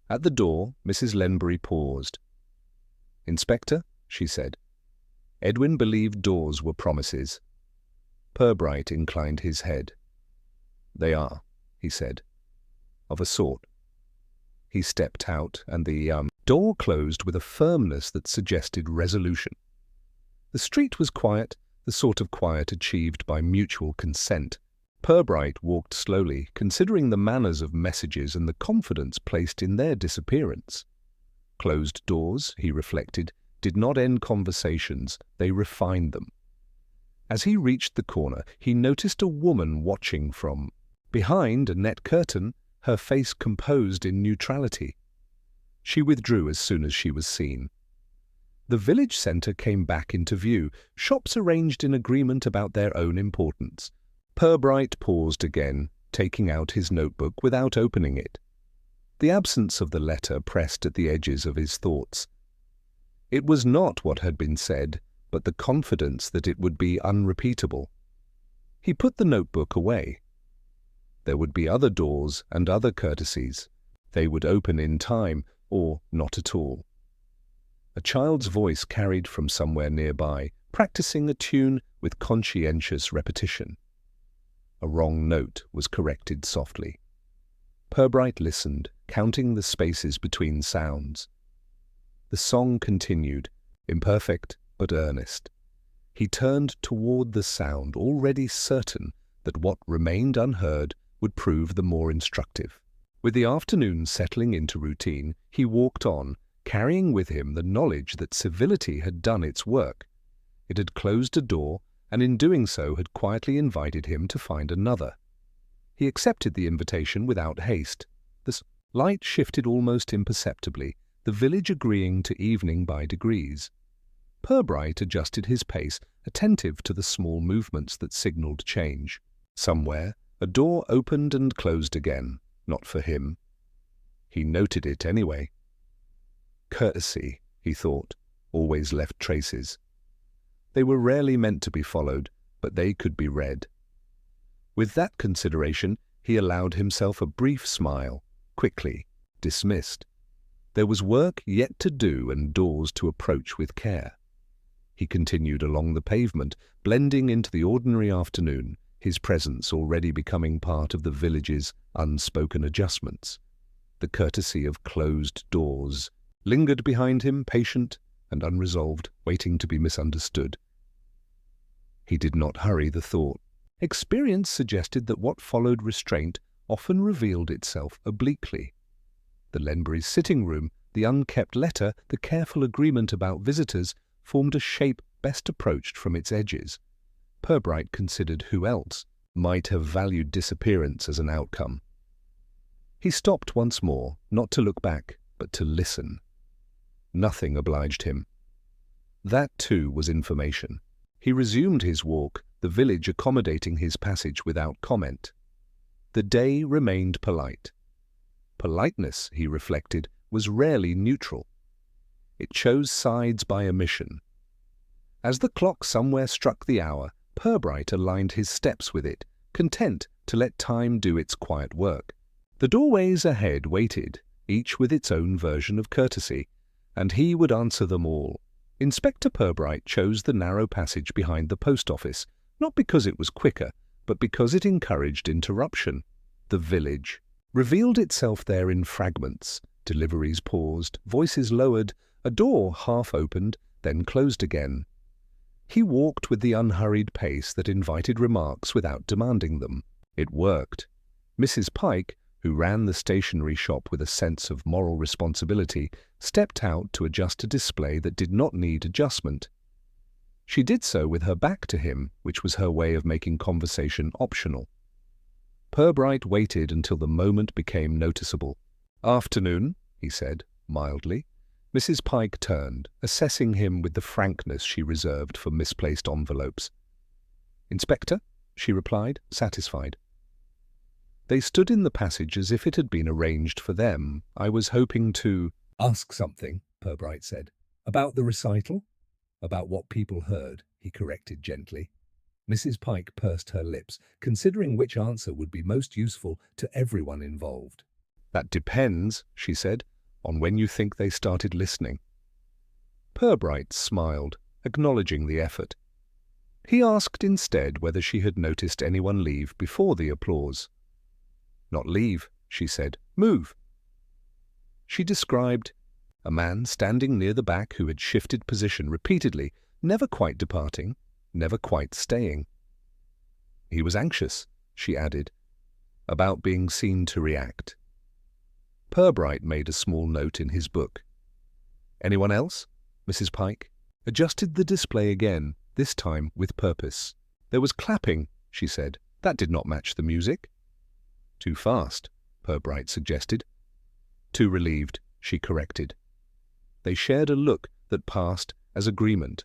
At the door, Mrs. Lenbury paused. Inspector, she said. Edwin believed doors were promises. Purbright inclined his head. They are, he said. Of a sort. He stepped out, and the door closed with a firmness that suggested resolution. The street was quiet, the sort of quiet achieved by mutual consent. Purbright walked slowly, considering the manners of messages and the confidence placed in their disappearance. Closed doors, he reflected, did not end conversations, they refined them. As he reached the corner, he noticed a woman watching from behind a net curtain, her face composed in neutrality. She withdrew as soon as she was seen. The village centre came back into view, shops arranged in agreement about their own importance. Purbright paused again, taking out his notebook without opening it. The absence of the letter pressed at the edges of his thoughts. It was not what had been said, but the confidence that it would be unrepeatable. He put the notebook away. There would be other doors and other courtesies. They would open in time, or not at all. A child's voice carried from somewhere nearby, practicing a tune with conscientious repetition. A wrong note was corrected softly. Purbright listened, counting the spaces between sounds. The song continued, imperfect but earnest. He turned toward the sound, already certain that what remained unheard would prove the more instructive. With the afternoon settling into routine, he walked on, carrying with him the knowledge that civility had done its work. It had closed a door, and in doing so had quietly invited him to find another. He accepted the invitation without haste. The light shifted almost imperceptibly, the village agreeing to evening by degrees. Purbright adjusted his pace, attentive to the small movements that signalled change. Somewhere, a door opened and closed again, not for him. He noted it anyway. Courtesy, he thought, always left traces. They were rarely meant to be followed, but they could be read. With that consideration, he allowed himself a brief smile, quickly dismissed. There was work yet to do and doors to approach with care. He continued along the pavement, blending into the ordinary afternoon, his presence already becoming part of the village's unspoken adjustments. The courtesy of closed doors lingered behind him, patient and unresolved, waiting to be misunderstood. He did not hurry the thought. Experience suggested that what followed restraint often revealed itself obliquely. The Lenburys' sitting room, the unkept letter, the careful agreement about visitors formed a shape best approached from its edges. Purbright considered who else might have valued disappearance as an outcome. He stopped once more, not to look back, but to listen. Nothing obliged him. That, too, was information. He resumed his walk, the village accommodating his passage without comment. The day remained polite. Politeness, he reflected, was rarely neutral. It chose sides by omission. As the clock somewhere struck the hour, Purbright aligned his steps with it, content to let time do its quiet work. The doorways ahead waited, each with its own version of courtesy, and he would answer them all. Inspector Purbright chose the narrow passage behind the post office, not because it was quicker, but because it encouraged interruption. The village revealed itself there in fragments. Deliveries paused, voices lowered, a door half opened, then closed again. He walked with the unhurried pace that invited remarks without demanding them. It worked. Mrs. Pike, who ran the stationery shop with a sense of moral responsibility, stepped out to adjust a display that did not need adjustment. She did so with her back to him, which was her way of making conversation optional. Purbright waited until the moment became noticeable. "Afternoon," he said, mildly. Mrs. Pike turned, assessing him with the frankness she reserved for misplaced envelopes. "Inspector?" she replied, satisfied. They stood in the passage as if it had been arranged for them. "I was hoping to ask something," Purbright said. "About the recital?" "About what people heard," he corrected gently. Mrs. Pike pursed her lips, considering which answer would be most useful to everyone involved. "That depends," she said, "on when you think they started listening." Purbright smiled, acknowledging the effort. He asked instead whether she had noticed anyone leave before the applause. "Not leave," she said. "Move." She described a man standing near the back who had shifted position repeatedly, never quite departing, never quite staying. He was anxious, she added, about being seen to react. Purbright made a small note in his book. "Anyone else?" Mrs. Pike adjusted the display again, this time with purpose. "There was clapping," she said. "That did not match the music." "Too fast," Purbright suggested. "Too relieved," she corrected. They shared a look that passed as agreement.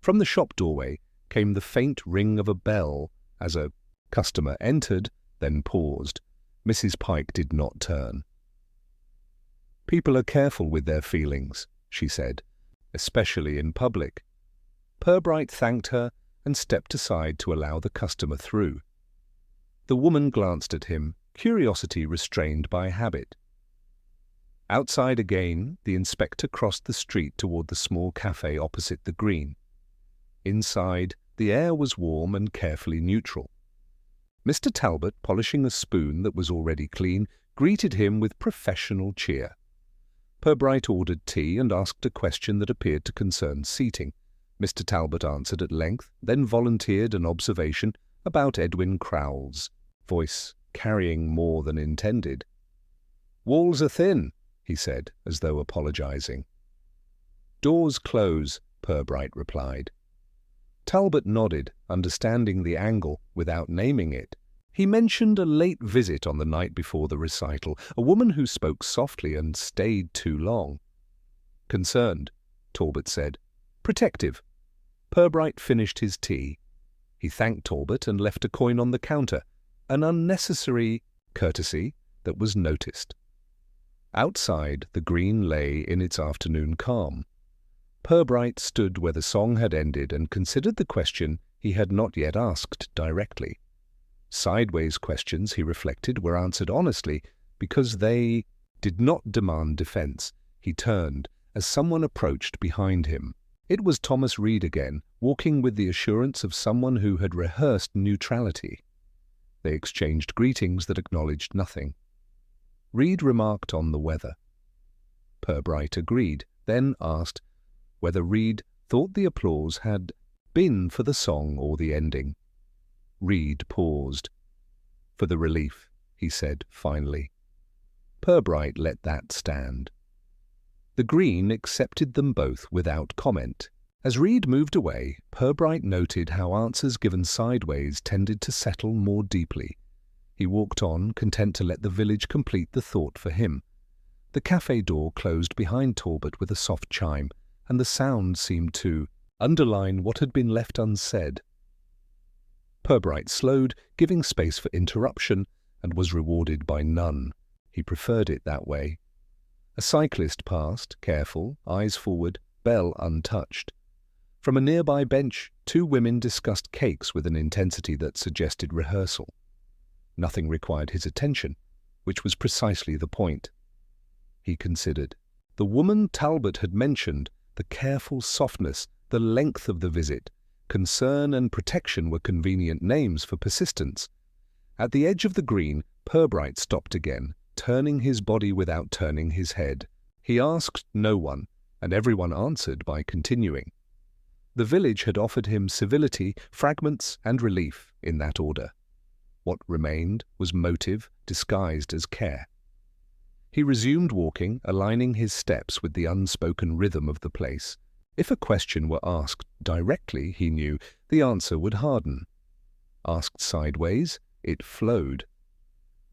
From the shop doorway came the faint ring of a bell as a customer entered, then paused. Mrs. Pike did not turn. "People are careful with their feelings," she said, "especially in public." Purbright thanked her and stepped aside to allow the customer through. The woman glanced at him, curiosity restrained by habit. Outside again, the inspector crossed the street toward the small cafe opposite the green. Inside, the air was warm and carefully neutral. Mr. Talbot, polishing a spoon that was already clean, greeted him with professional cheer. Purbright ordered tea and asked a question that appeared to concern seating. Mr. Talbot answered at length, then volunteered an observation about Edwin Crowell's voice carrying more than intended. "Walls are thin," he said, as though apologizing. "Doors close," Purbright replied. Talbot nodded, understanding the angle without naming it. He mentioned a late visit on the night before the recital, a woman who spoke softly and stayed too long. "Concerned," Talbot said. "Protective." Purbright finished his tea. He thanked Talbot and left a coin on the counter, an unnecessary courtesy that was noticed. Outside, the green lay in its afternoon calm. Purbright stood where the song had ended and considered the question he had not yet asked directly. Sideways questions, he reflected, were answered honestly because they did not demand defense. He turned as someone approached behind him. It was Thomas Reed again, walking with the assurance of someone who had rehearsed neutrality. They exchanged greetings that acknowledged nothing. Reed remarked on the weather. Purbright agreed, then asked whether Reed thought the applause had been for the song or the ending. Reed paused. "For the relief," he said finally. Purbright let that stand. The green accepted them both without comment. As Reed moved away, Purbright noted how answers given sideways tended to settle more deeply. He walked on, content to let the village complete the thought for him. The cafe door closed behind Talbot with a soft chime, and the sound seemed to underline what had been left unsaid. Purbright slowed, giving space for interruption, and was rewarded by none. He preferred it that way. A cyclist passed, careful, eyes forward, bell untouched. From a nearby bench, two women discussed cakes with an intensity that suggested rehearsal. Nothing required his attention, which was precisely the point. He considered. The woman Talbot had mentioned, the careful softness, the length of the visit, concern and protection were convenient names for persistence. At the edge of the green, Purbright stopped again, turning his body without turning his head. He asked no one, and everyone answered by continuing. The village had offered him civility, fragments, and relief in that order. What remained was motive disguised as care. He resumed walking, aligning his steps with the unspoken rhythm of the place. If a question were asked directly, he knew, the answer would harden. Asked sideways, it flowed.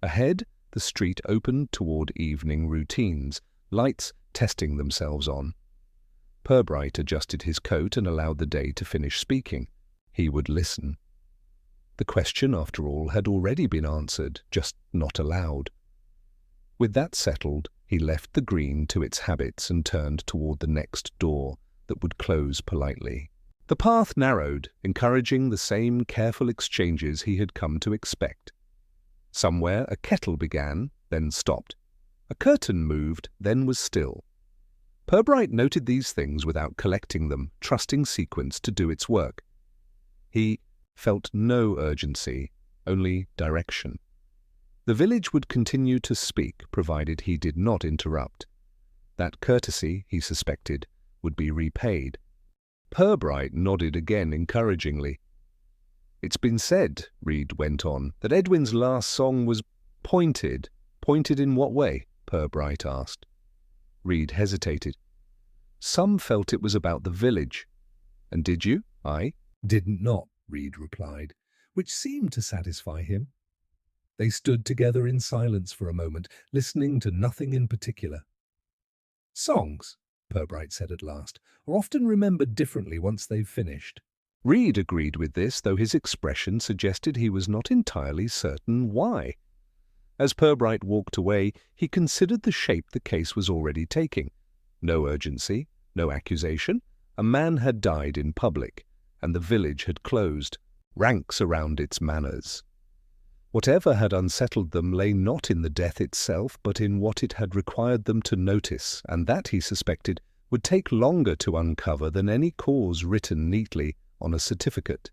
Ahead, the street opened toward evening routines, lights testing themselves on. Purbright adjusted his coat and allowed the day to finish speaking. He would listen. The question, after all, had already been answered, just not aloud. With that settled, he left the green to its habits and turned toward the next door that would close politely. The path narrowed, encouraging the same careful exchanges he had come to expect. Somewhere a kettle began, then stopped. A curtain moved, then was still. Purbright noted these things without collecting them, trusting sequence to do its work. He felt no urgency, only direction. The village would continue to speak, provided he did not interrupt. That courtesy, he suspected, would be repaid. Purbright nodded again encouragingly. "It's been said," Reed went on, "that Edwin's last song was pointed." "Pointed in what way?" Purbright asked. Reed hesitated. "Some felt it was about the village." And did you? I Didn't not, Reed replied, which seemed to satisfy him. They stood together in silence for a moment, listening to nothing in particular. Songs, Purbright said at last, are often remembered differently once they've finished. Reed agreed with this, though his expression suggested he was not entirely certain why. As Purbright walked away, he considered the shape the case was already taking. No urgency, no accusation. A man had died in public, and the village had closed, ranks around its manners. Whatever had unsettled them lay not in the death itself, but in what it had required them to notice, and that, he suspected, would take longer to uncover than any cause written neatly on a certificate.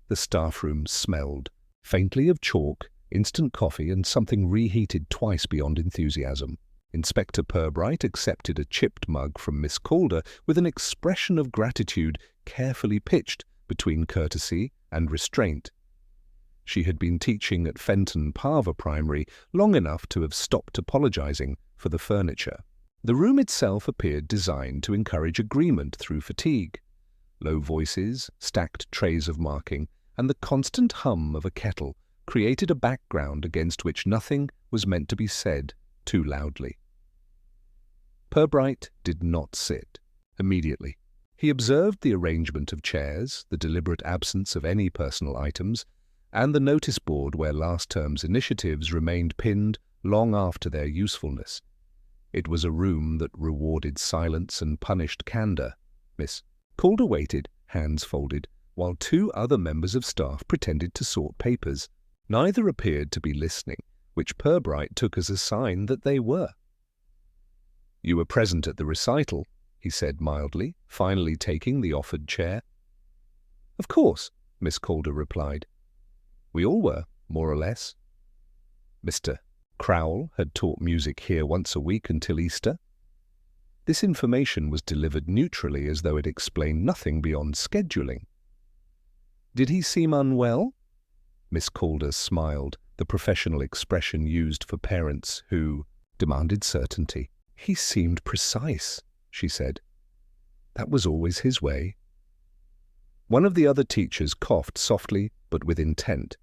The staff room smelled, faintly of chalk, instant coffee, and something reheated twice beyond enthusiasm. Inspector Purbright accepted a chipped mug from Miss Calder with an expression of gratitude carefully pitched between courtesy and restraint. She had been teaching at Fenton Parva Primary long enough to have stopped apologizing for the furniture. The room itself appeared designed to encourage agreement through fatigue. Low voices, stacked trays of marking, and the constant hum of a kettle created a background against which nothing was meant to be said too loudly. Purbright did not sit. Immediately, he observed the arrangement of chairs, the deliberate absence of any personal items, and the notice board where last term's initiatives remained pinned long after their usefulness. It was a room that rewarded silence and punished candor. Miss Calder waited, hands folded, while two other members of staff pretended to sort papers. Neither appeared to be listening, which Purbright took as a sign that they were. "You were present at the recital," he said mildly, finally taking the offered chair. "Of course," Miss Calder replied. "We all were, more or less. Mr. Crowell had taught music here once a week until Easter." This information was delivered neutrally, as though it explained nothing beyond scheduling. "Did he seem unwell?" Miss Calder smiled, the professional expression used for parents who demanded certainty. "He seemed precise," she said. "That was always his way." One of the other teachers coughed softly but with intent.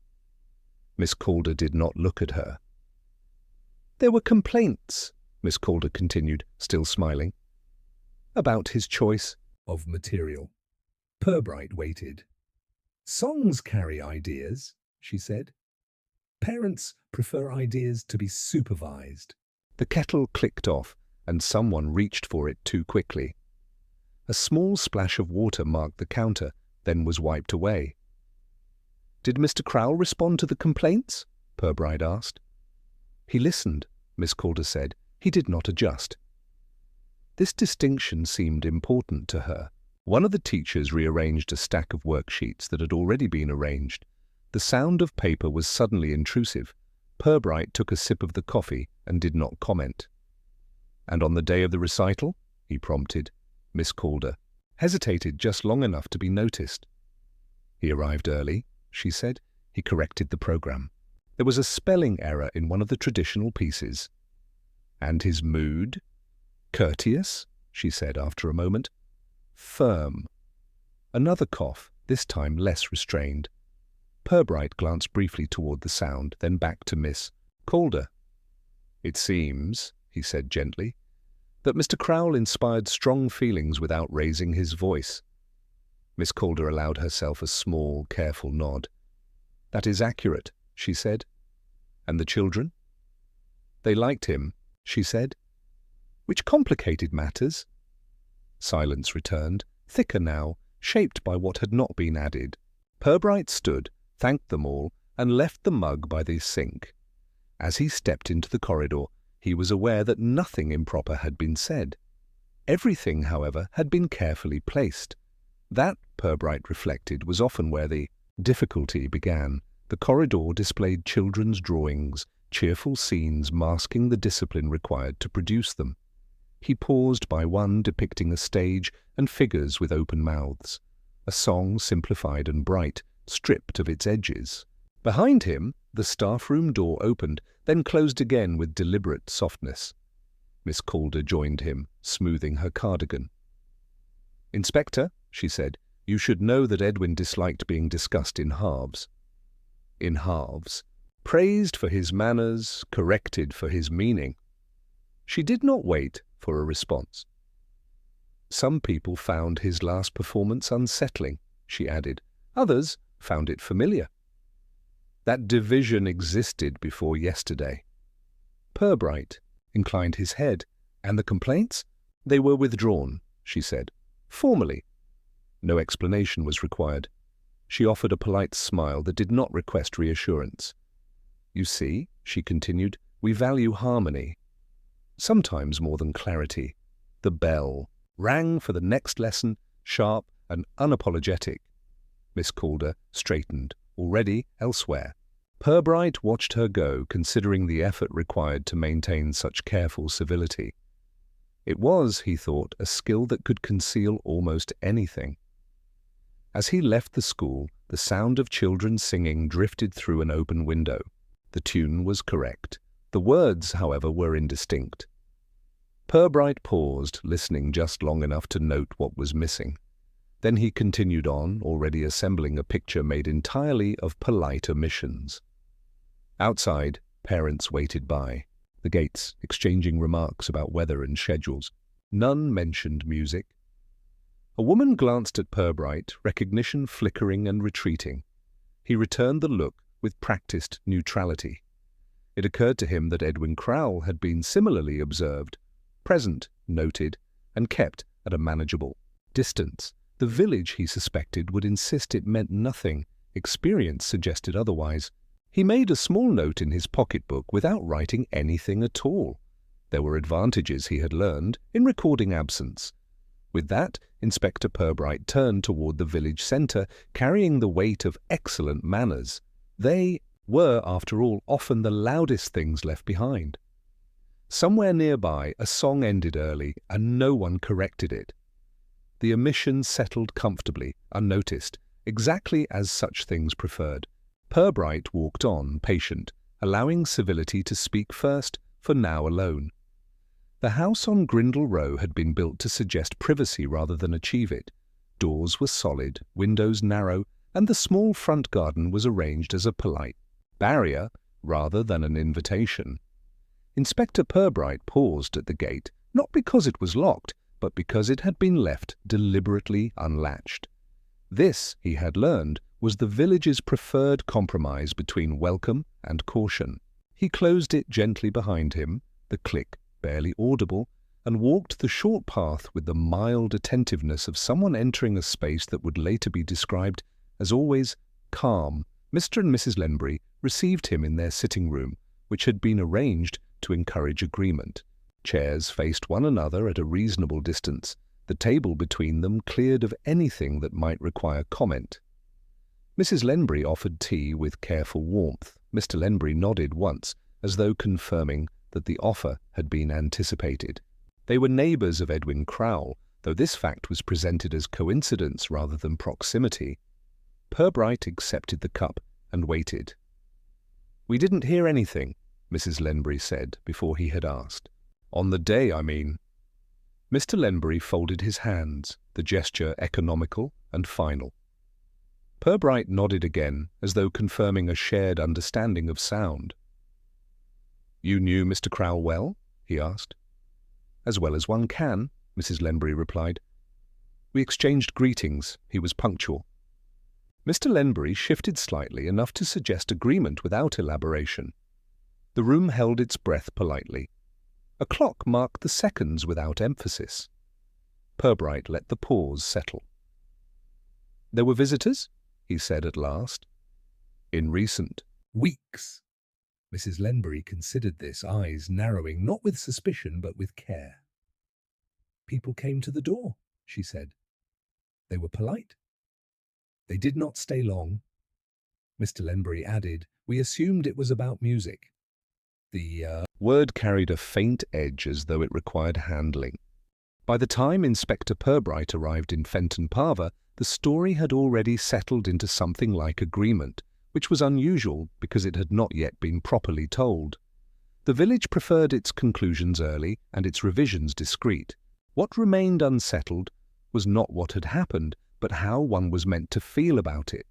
Miss Calder did not look at her. "There were complaints," Miss Calder continued, still smiling, "about his choice of material. Purbright waited. "Songs carry ideas," she said. "Parents prefer ideas to be supervised." The kettle clicked off, and someone reached for it too quickly. A small splash of water marked the counter, then was wiped away. "Did Mr. Crowell respond to the complaints?" Purbright asked. "He listened," Miss Calder said. "He did not adjust." This distinction seemed important to her. One of the teachers rearranged a stack of worksheets that had already been arranged. The sound of paper was suddenly intrusive. Purbright took a sip of the coffee and did not comment. "And on the day of the recital?" he prompted. Miss Calder hesitated just long enough to be noticed. "He arrived early," she said. "He corrected the program. There was a spelling error in one of the traditional pieces." "And his mood?" "Courteous," she said after a moment. "Firm." Another cough, this time less restrained. Purbright glanced briefly toward the sound, then back to Miss Calder. "It seems," he said gently, "that Mr. Crowell inspired strong feelings without raising his voice." Miss Calder allowed herself a small, careful nod. "That is accurate," she said. "And the children?" "They liked him," she said. "Which complicated matters." Silence returned, thicker now, shaped by what had not been added. Purbright stood, thanked them all, and left the mug by the sink. As he stepped into the corridor, he was aware that nothing improper had been said. Everything, however, had been carefully placed. That, Purbright reflected, was often where the difficulty began. The corridor displayed children's drawings, cheerful scenes masking the discipline required to produce them. He paused by one depicting a stage and figures with open mouths. A song simplified and bright, stripped of its edges. Behind him, the staff room door opened, then closed again with deliberate softness. Miss Calder joined him, smoothing her cardigan. "Inspector," she said. "You should know that Edwin disliked being discussed in halves." In halves. Praised for his manners, corrected for his meaning. She did not wait for a response. "Some people found his last performance unsettling," she added. "Others found it familiar." That division existed before yesterday. Purbright inclined his head. "And the complaints?" "They were withdrawn," she said. "Formally." No explanation was required. She offered a polite smile that did not request reassurance. "You see," she continued, "we value harmony. Sometimes more than clarity." The bell rang for the next lesson, sharp and unapologetic. Miss Calder straightened, already elsewhere. Purbright watched her go, considering the effort required to maintain such careful civility. It was, he thought, a skill that could conceal almost anything. As he left the school, the sound of children singing drifted through an open window. The tune was correct. The words, however, were indistinct. Purbright paused, listening just long enough to note what was missing. Then he continued on, already assembling a picture made entirely of polite omissions. Outside, parents waited by the gates, exchanging remarks about weather and schedules. None mentioned music. A woman glanced at Purbright, recognition flickering and retreating. He returned the look with practiced neutrality. It occurred to him that Edwin Crowell had been similarly observed, present, noted, and kept at a manageable distance. The village, he suspected, would insist it meant nothing. Experience suggested otherwise. He made a small note in his pocketbook without writing anything at all. There were advantages, he had learned, in recording absence. With that, Inspector Purbright turned toward the village centre, carrying the weight of excellent manners. They were, after all, often the loudest things left behind. Somewhere nearby, a song ended early, and no one corrected it. The omission settled comfortably, unnoticed, exactly as such things preferred. Purbright walked on, patient, allowing civility to speak first, for now alone. The house on Grindle Row had been built to suggest privacy rather than achieve it. Doors were solid, windows narrow, and the small front garden was arranged as a polite barrier rather than an invitation. Inspector Purbright paused at the gate, not because it was locked, but because it had been left deliberately unlatched. This, he had learned, was the village's preferred compromise between welcome and caution. He closed it gently behind him, the click barely audible, and walked the short path with the mild attentiveness of someone entering a space that would later be described as always calm. Mr. and Mrs. Lenbury received him in their sitting room, which had been arranged to encourage agreement. Chairs faced one another at a reasonable distance, the table between them cleared of anything that might require comment. Mrs. Lenbury offered tea with careful warmth. Mr. Lenbury nodded once, as though confirming that the offer had been anticipated. They were neighbours of Edwin Crowell, though this fact was presented as coincidence rather than proximity. Purbright accepted the cup and waited. "We didn't hear anything," Mrs. Lenbury said before he had asked. "On the day, I mean." Mr. Lenbury folded his hands, the gesture economical and final. Purbright nodded again, as though confirming a shared understanding of sound. "You knew Mr. Crowell well?" he asked. "As well as one can," Mrs. Lenbury replied. "We exchanged greetings. He was punctual." Mr. Lenbury shifted slightly, enough to suggest agreement without elaboration. The room held its breath politely. A clock marked the seconds without emphasis. Purbright let the pause settle. "There were visitors?" he said at last. "In recent weeks." Mrs. Lenbury considered this, eyes narrowing, not with suspicion, but with care. "People came to the door," she said. "They were polite. They did not stay long." Mr. Lenbury added, "We assumed it was about music." The word carried a faint edge as though it required handling. By the time Inspector Purbright arrived in Fenton Parva, the story had already settled into something like agreement, which was unusual because it had not yet been properly told. The village preferred its conclusions early and its revisions discreet. What remained unsettled was not what had happened, but how one was meant to feel about it.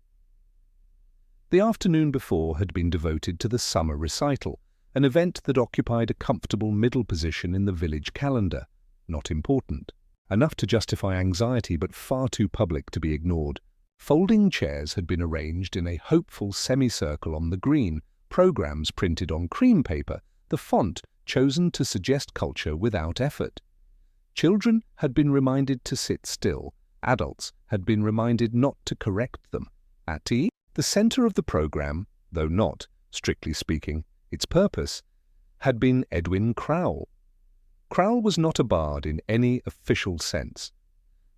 The afternoon before had been devoted to the summer recital, an event that occupied a comfortable middle position in the village calendar. Not important. Enough to justify anxiety, but far too public to be ignored. Folding chairs had been arranged in a hopeful semicircle on the green, programs printed on cream paper, the font chosen to suggest culture without effort. Children had been reminded to sit still. Adults had been reminded not to correct them. At tea, the centre of the program, though not, strictly speaking, its purpose, had been Edwin Crowell. Crowell was not a bard in any official sense.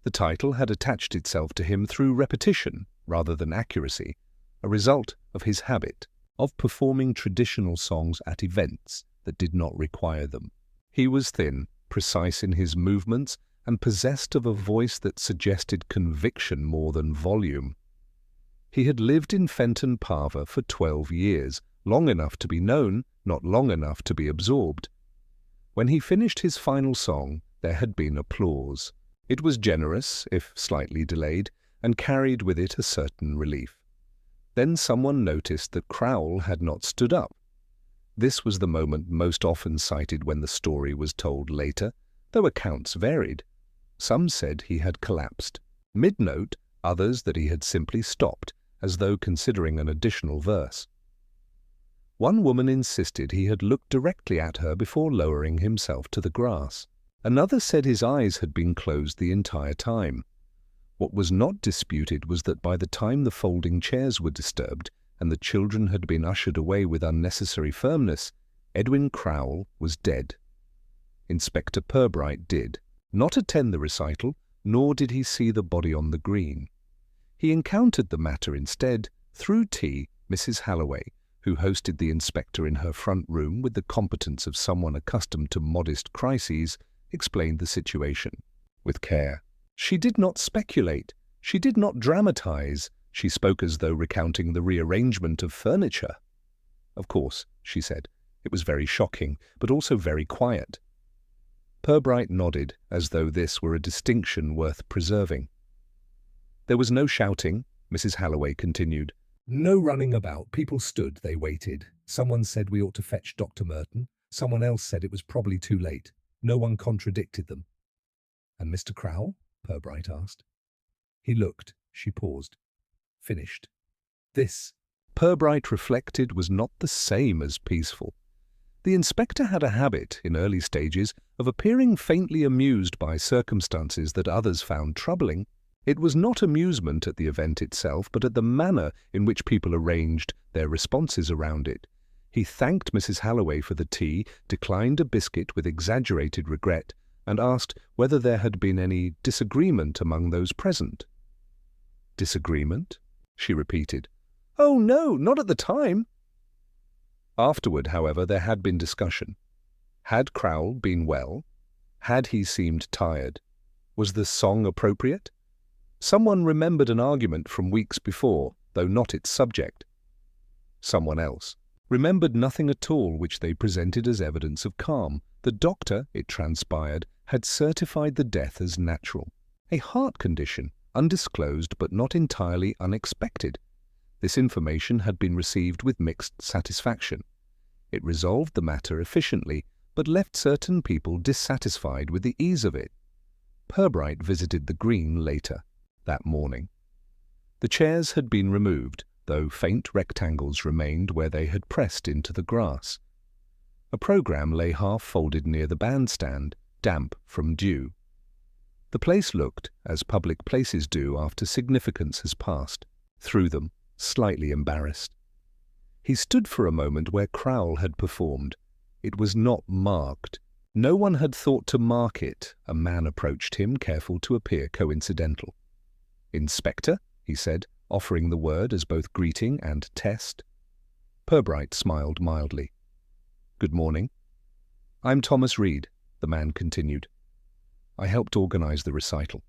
The title had attached itself to him through repetition rather than accuracy, a result of his habit of performing traditional songs at events that did not require them. He was thin, precise in his movements, and possessed of a voice that suggested conviction more than volume. He had lived in Fenton Parva for 12 years, long enough to be known, not long enough to be absorbed. When he finished his final song, there had been applause. It was generous, if slightly delayed, and carried with it a certain relief. Then someone noticed that Crowell had not stood up. This was the moment most often cited when the story was told later, though accounts varied. Some said he had collapsed mid-note, others that he had simply stopped, as though considering an additional verse. One woman insisted he had looked directly at her before lowering himself to the grass. Another said his eyes had been closed the entire time. What was not disputed was that by the time the folding chairs were disturbed and the children had been ushered away with unnecessary firmness, Edwin Crowell was dead. Inspector Purbright did not attend the recital, nor did he see the body on the green. He encountered the matter instead through tea. Mrs. Halloway, who hosted the inspector in her front room with the competence of someone accustomed to modest crises, explained the situation with care. She did not speculate. She did not dramatize. She spoke as though recounting the rearrangement of furniture. Of course, she said, it was very shocking, but also very quiet. Purbright nodded, as though this were a distinction worth preserving. There was no shouting, Mrs. Halloway continued. No running about. People stood, they waited. Someone said we ought to fetch Dr. Merton. Someone else said it was probably too late. No one contradicted them. And Mr. Crowell? Purbright asked. He looked. She paused. Finished. This, Purbright reflected, was not the same as peaceful. The inspector had a habit, in early stages, of appearing faintly amused by circumstances that others found troubling. It was not amusement at the event itself, but at the manner in which people arranged their responses around it. He thanked Mrs. Halloway for the tea, declined a biscuit with exaggerated regret, and asked whether there had been any disagreement among those present. Disagreement? She repeated. Oh, no, not at the time. Afterward, however, there had been discussion. Had Crowell been well? Had he seemed tired? Was the song appropriate? Someone remembered an argument from weeks before, though not its subject. Someone else remembered nothing at all which they presented as evidence of calm. The doctor, it transpired, had certified the death as natural. A heart condition, undisclosed but not entirely unexpected. This information had been received with mixed satisfaction. It resolved the matter efficiently, but left certain people dissatisfied with the ease of it. Purbright visited the green later that morning. The chairs had been removed, though faint rectangles remained where they had pressed into the grass. A programme lay half-folded near the bandstand, damp from dew. The place looked, as public places do after significance has passed, through them, slightly embarrassed. He stood for a moment where Crowell had performed. It was not marked. No one had thought to mark it. A man approached him, careful to appear coincidental. "Inspector," he said, offering the word as both greeting and test. Purbright smiled mildly. "Good morning." "I'm Thomas Reed," the man continued. "I helped organize the recital."